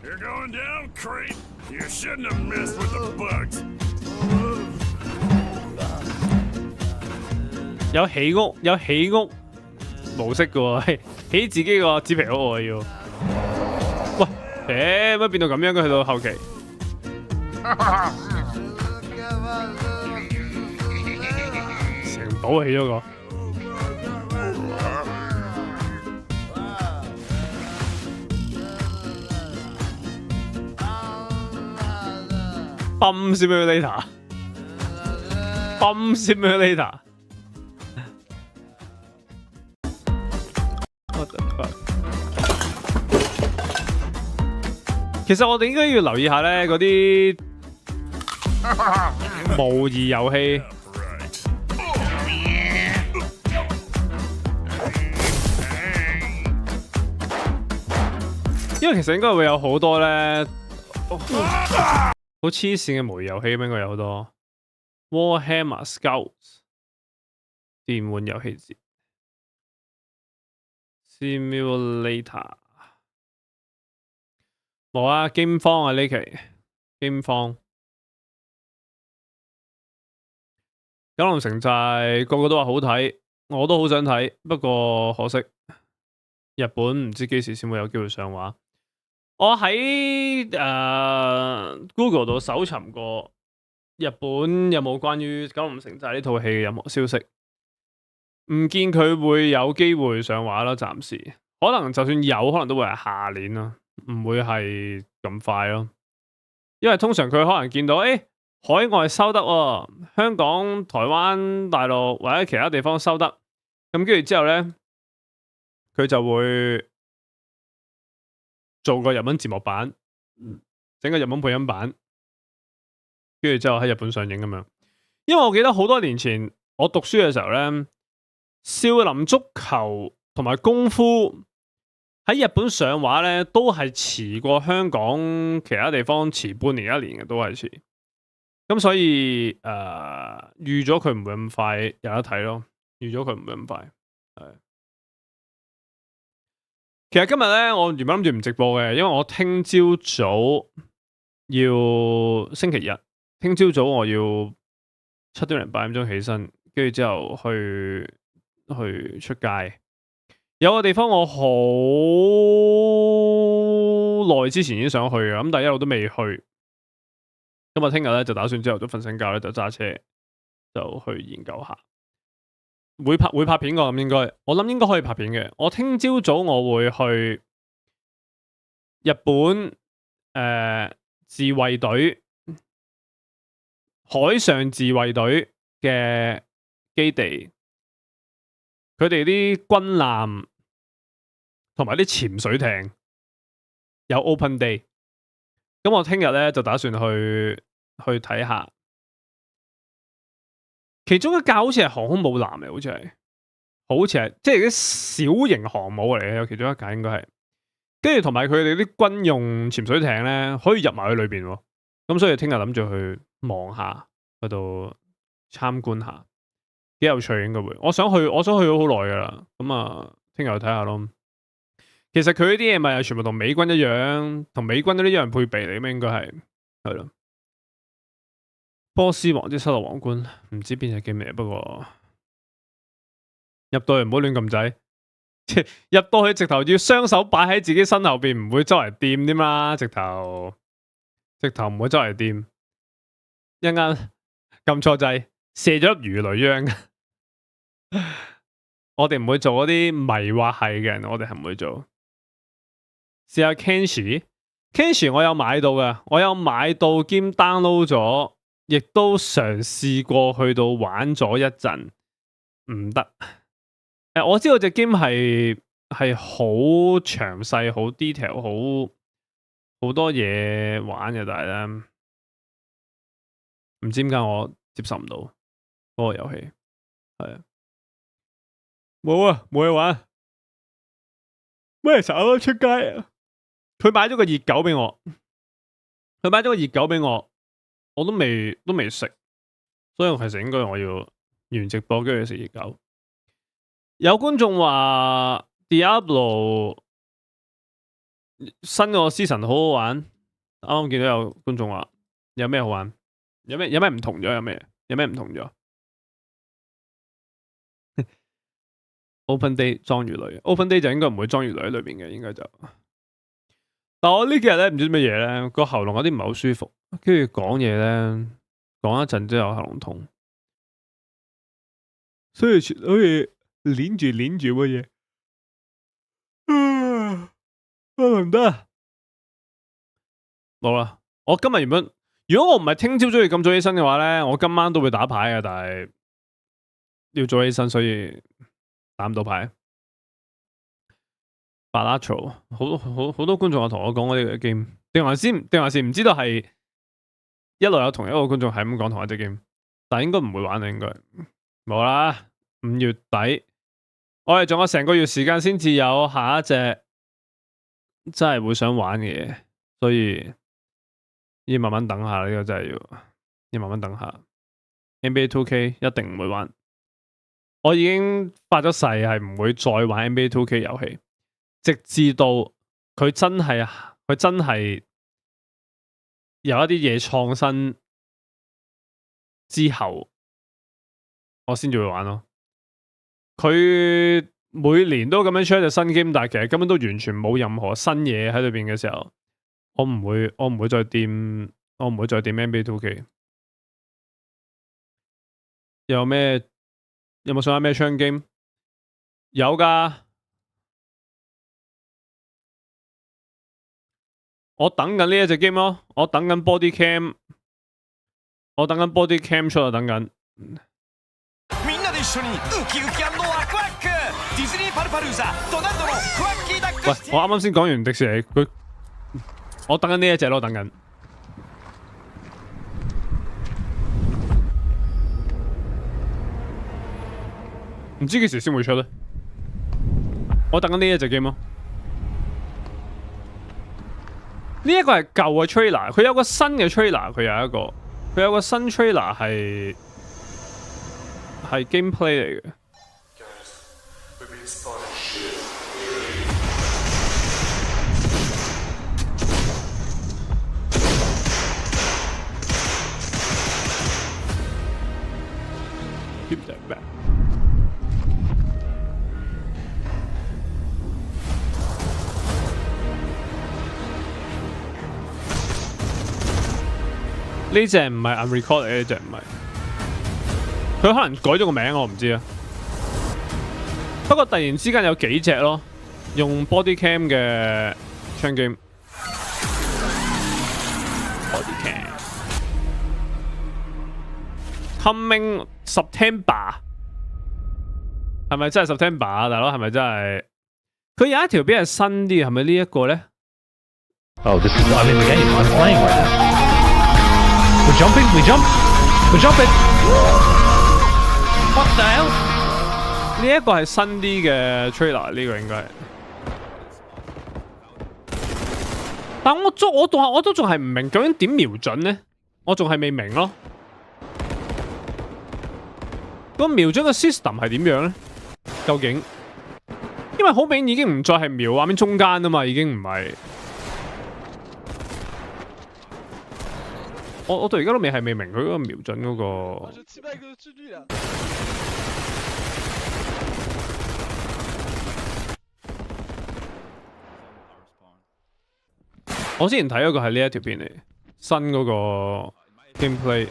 You're going down, creep. You shouldn't have messed with the bugs. 有起屋模式嘅喎，起自己個紙皮屋我要。喂，乜變到咁樣嘅？去到後期。城堡起咗個。Bomb simulator。Bomb simulator。其實我哋應該要留意下咧嗰啲模擬遊戲。因為其實應該會有好多咧好黐線嘅模擬遊戲，應該有好多 Warhammer Scouts 電玩遊戲節 Simulator 冇啊 ，Game 方啊呢期 Game 方九龍城寨個個都話好睇，我都好想睇，不過可惜日本唔知幾時先會有機會上畫。我喺Google 度搜尋過日本有冇關於九龍城寨呢套戲嘅任何消息，唔見佢會有機會上畫啦，暫時可能就算有可能都會係下年啦，唔會係咁快咯。因為通常佢可能見到海外收得喎，香港、台灣、大陸或者其他地方收得，咁跟住之後咧，佢就會做個日文字幕版，整個日文配音版，跟住之後喺日本上映咁樣。因為我記得好多年前我讀書嘅時候咧，少林足球同埋功夫喺日本上畫咧，都係遲過香港其他地方遲半年一年嘅，都係遲。咁所以預咗佢唔會咁快有得睇咯，預咗佢唔會咁快。係。其實今日咧，我原本諗住唔直播嘅，因為我聽朝早要星期日，聽朝早我要7點零8點鐘起身，跟住之後去出街。有個地方我好耐之前已經想去嘅，咁但係一路都未去。咁我聽日咧就打算之後都瞓醒覺咧，就揸車就去研究下。會拍片㗎，咁應該，我諗應該可以拍片嘅。我聽朝早我會去日本自衛隊海上自衛隊嘅基地，佢哋啲軍艦同埋啲潛水艇有 open day。咁我聽日咧就打算去睇下。其中一架好似係航空母艦嚟，好似係即係啲小型航母嚟嘅，有其中一架應該係。跟住同埋佢哋啲軍用潛水艇咧，可以入埋去裏邊喎。咁所以聽日諗住去望下，去度參觀下，幾有趣應該會。我想去咗好耐噶啦。咁啊，聽日去睇下咯。其實佢呢啲嘢咪係全部同美軍一樣，同美軍嗰啲一樣配備嚟嘅咩？應該係咯。波斯王之失落皇冠，唔知邊隻叫咩，不過入到去唔好亂咁滯，即係入到去直頭要雙手擺喺自己身後邊，唔會周圍掂添啦，直頭唔會周圍掂，一陣間撳錯掣，射咗粒魚雷央。我哋唔會做嗰啲迷惑係嘅人，我哋係唔會做。試下 Kenshi 我有買到嘅，我有買到兼 download 咗。亦都嘗試過去到玩咗一陣，唔得。我知道隻 game 係好詳細、好 detail、好多嘢玩嘅，但係咧唔知點解我接受唔到嗰個遊戲。係啊，冇啊，冇嘢玩。咩時候出街啊？佢買咗個熱狗俾我，我都未食，所以其實應該我要完直播跟住食熱狗。有觀眾話 Diablo 新個 season 好好玩，啱啱見到有觀眾話有咩好玩，有咩唔同咗，有咩唔同咗？Open Day 裝魚雷 ，Open Day 就應該唔會裝魚雷喺裏邊嘅，應該就。但我呢幾日咧唔知乜嘢咧，個喉嚨有啲唔係好舒服，跟住講嘢咧講一陣之後喉嚨痛，所以好似攣住乜嘢。唔得，冇啦！我今日原本如果我唔係聽朝早要咁早起身嘅話咧，我今晚都會打牌嘅，但係要早起身，所以打唔到牌。Balatro 好多觀眾有同我講我呢個 game， 定還是唔知道係一路有同一個觀眾係咁講同一隻 game， 但係應該唔會玩啦，應該冇啦。5月底，我哋仲有成個月時間先至有下一隻真係會想玩嘅嘢，所以要慢慢等下，呢個真係要慢慢等下。NBA 2K 一定唔會玩，我已經發咗誓係唔會再玩 NBA 2K 遊戲。直至到佢真係有一啲嘢創新之後，我先至會玩咯。佢每年都咁樣出一隻新 game，但係其實根本都完全冇任何新嘢喺裏邊嘅時候，我唔會再掂 NBA 2K。有冇想玩咩槍 game？ 有噶。我等緊呢一隻 game 咯，我等緊 body cam 出啊，等緊。喂，我啱啱先講完迪士尼，我等緊呢一隻咯，等緊。唔知幾時先會出咧？我等緊呢一隻 game 咯。呢一個係舊嘅 trailer， 佢有個新嘅 trailer， 佢有個新 trailer 係 gameplay 嚟嘅。Keep that back。呢隻唔係 unrecord 呢隻唔係，佢可能改咗個名我唔知啊。不過突然之間有幾隻咯，用 body cam 嘅槍 game。body cam coming September 係咪真係 September 啊？大佬係咪真係？佢有一條邊係新啲，係咪呢一個咧？ Oh, this is I'm in the game. I'm playing right now. We're jumping. We jump. We're jumping. What the hell? 呢一個係新啲嘅 trailer， 呢個應該係。但我都仲係唔明究竟點瞄準咧，我仲係未明咯。個瞄準嘅 system 係點樣咧？究竟？因為好明顯已經唔再係瞄畫面中間啊嘛，已經唔係。我到而家都未明佢嗰個瞄準嗰個。我之前睇嗰個係呢一條片嚟，新嗰個 gameplay。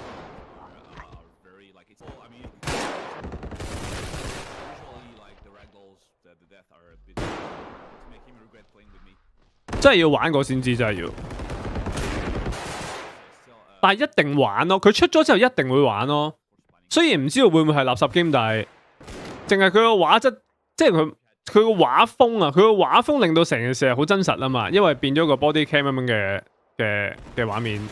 真係要玩過先知，真係要。但係一定玩咯，佢出咗之後一定會玩咯。雖然唔知道會唔會係垃圾 game，但係淨係佢個畫質，即係佢個畫風啊，佢個畫風令到成件事係好真實啊嘛，因為變咗個 body cam 咁樣嘅畫面，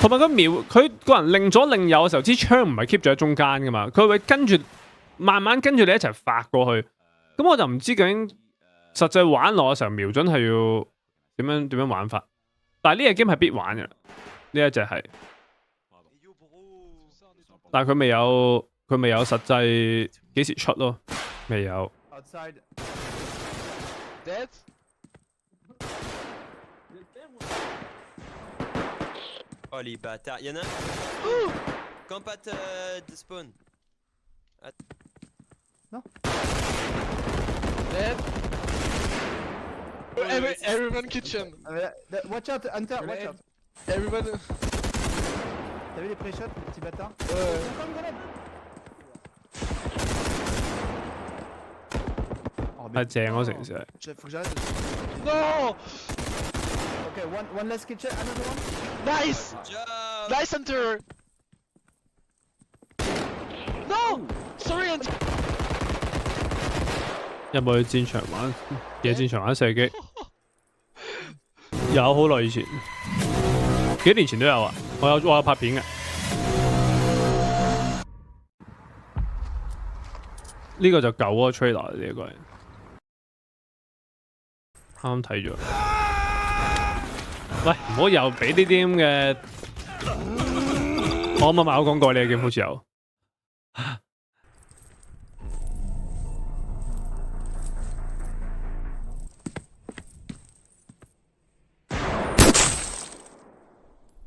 同埋佢個人擰左擰右嘅時候，支槍唔係 keep 住喺中間噶嘛，佢會慢慢跟住你一齊發過去，咁我就唔知究竟實際玩落嘅時候瞄準係要點樣玩法，但係呢隻 game 係必玩嘅，呢一隻係，但係佢未有實際幾時出咯，未有。Oh les bâtards, y'en a un. Campat de spawn. Non. Dead. Everyone kitchen. Watch out, Hunter, watch out. Everyone. T'as vu les pré-shots, petit bâtard?係正咯，成件事係。Faut que j'arrête. Non! Okay, one less kitchen, another one. Nice! Nice, Hunter! No! Sorry, Hunter! 有冇去戰場玩野戰場玩射擊？有，好耐以前，幾年前都有啊。我有拍片嘅。呢個就舊嗰個 trailer 呢個係，啱啱睇咗。喂，唔好又俾呢啲咁嘅，我啱啱買咗廣告，你嘅 game 好似有。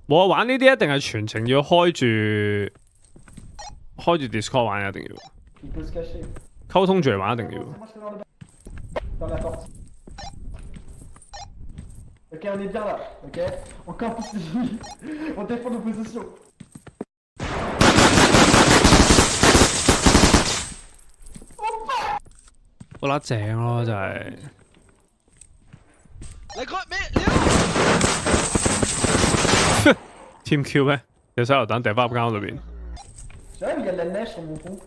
我玩呢啲一定係全程要開住 Discord 玩，一定要溝通住嚟玩，一定要。Ok, on est bien là, ok? Encore plus, on défend nos positions. 好撚正咯，真係。La grotte, mais Team Q 咩？有手榴彈掟翻入間屋裏邊。J'avoue, il y a de la neige sur mon pont.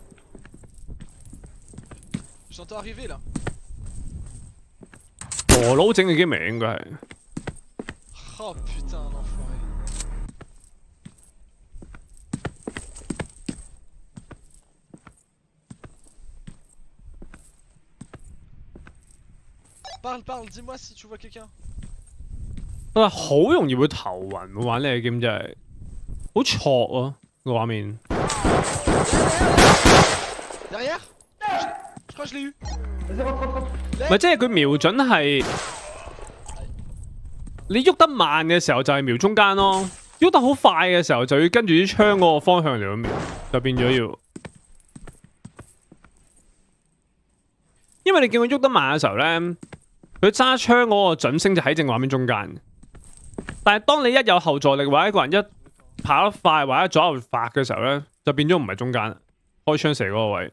J'entends arriver là. 俄佬整嘅 game 應該係。Oh putain, l'enfoiré. Parle, dis-moi si tu vois quelqu'un. 啊，好容易會頭暈喎，玩呢個 game 真係好錯啊個畫面。Derrière? Je crois que je l'ai eu. 唔係，即係佢瞄準係你喐得慢嘅時候就係瞄中間咯，喐得好快嘅時候就要跟住啲槍嗰個方向嚟瞄，就變咗要。因為你見佢喐得慢嘅時候咧，佢揸槍嗰個準星就喺正畫面中間。但係當你一有後座力或者一個人一跑得快或者左右發嘅時候咧，就變咗唔係中間，開槍射嗰個位。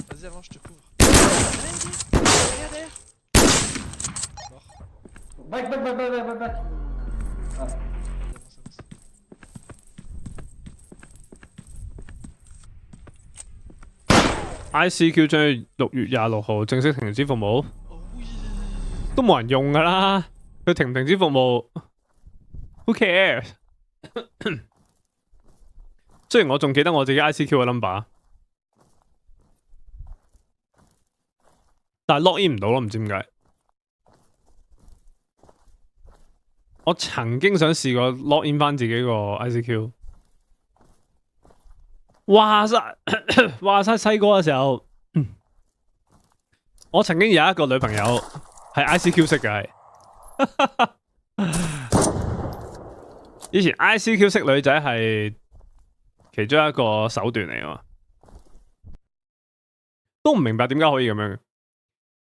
Vas-y, avant, je te couvre. Back. ICQ 將於6月26號正式停止服務，都冇人用㗎啦。佢停唔停止服務 ？Who cares？ 雖然我仲記得我自己 ICQ 嘅 number， 但係 log in 唔到咯，唔知點解。我曾經想試過 log in 翻自己個 ICQ。話晒細個嘅時候，我曾經有一個女朋友係 ICQ 識嘅，係以前 ICQ 識女仔係其中一個手段嚟啊嘛，都唔明白點解可以咁樣，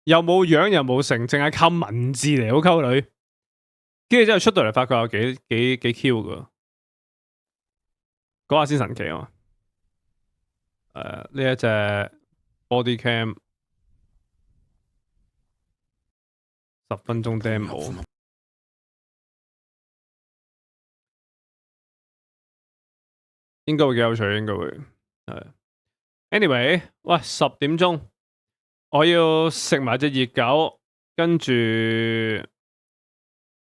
又冇樣又冇成，淨係靠文字嚟好溝女，跟住之後出到嚟發覺有幾 Q 噶，嗰下先神奇啊嘛。呢一隻 body cam 10分鐘 demo。應該會幾有趣，應該會係。Anyway， 喂，10點鐘，我要食埋隻熱狗，跟住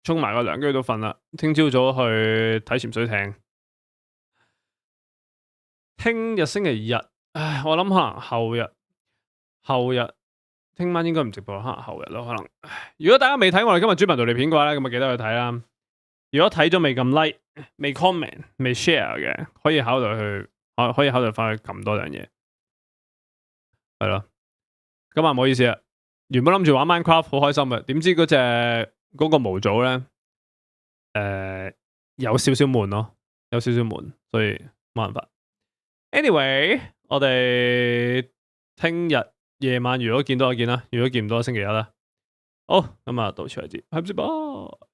沖埋個涼，跟住都瞓啦。聽朝早去睇潛水艇。聽日星期日，唉，我諗可能後日，聽晚應該唔直播，可能後日咯，可能。如果大家未睇我哋今日主頻道嚟片嘅話咧，咁就記得去睇啦。如果睇咗未撳 like、未 comment、未 share 嘅，可以考慮翻去撳多樣嘢。係咯，咁啊唔好意思啊，原本諗住玩 Minecraft 好開心嘅，點知嗰個模組咧，有少少悶咯，有少少悶，所以冇辦法。Anyway， 我哋聽日夜晚如果見到就見啦，如果見唔到星期一啦。好，咁啊到此為止，係唔係？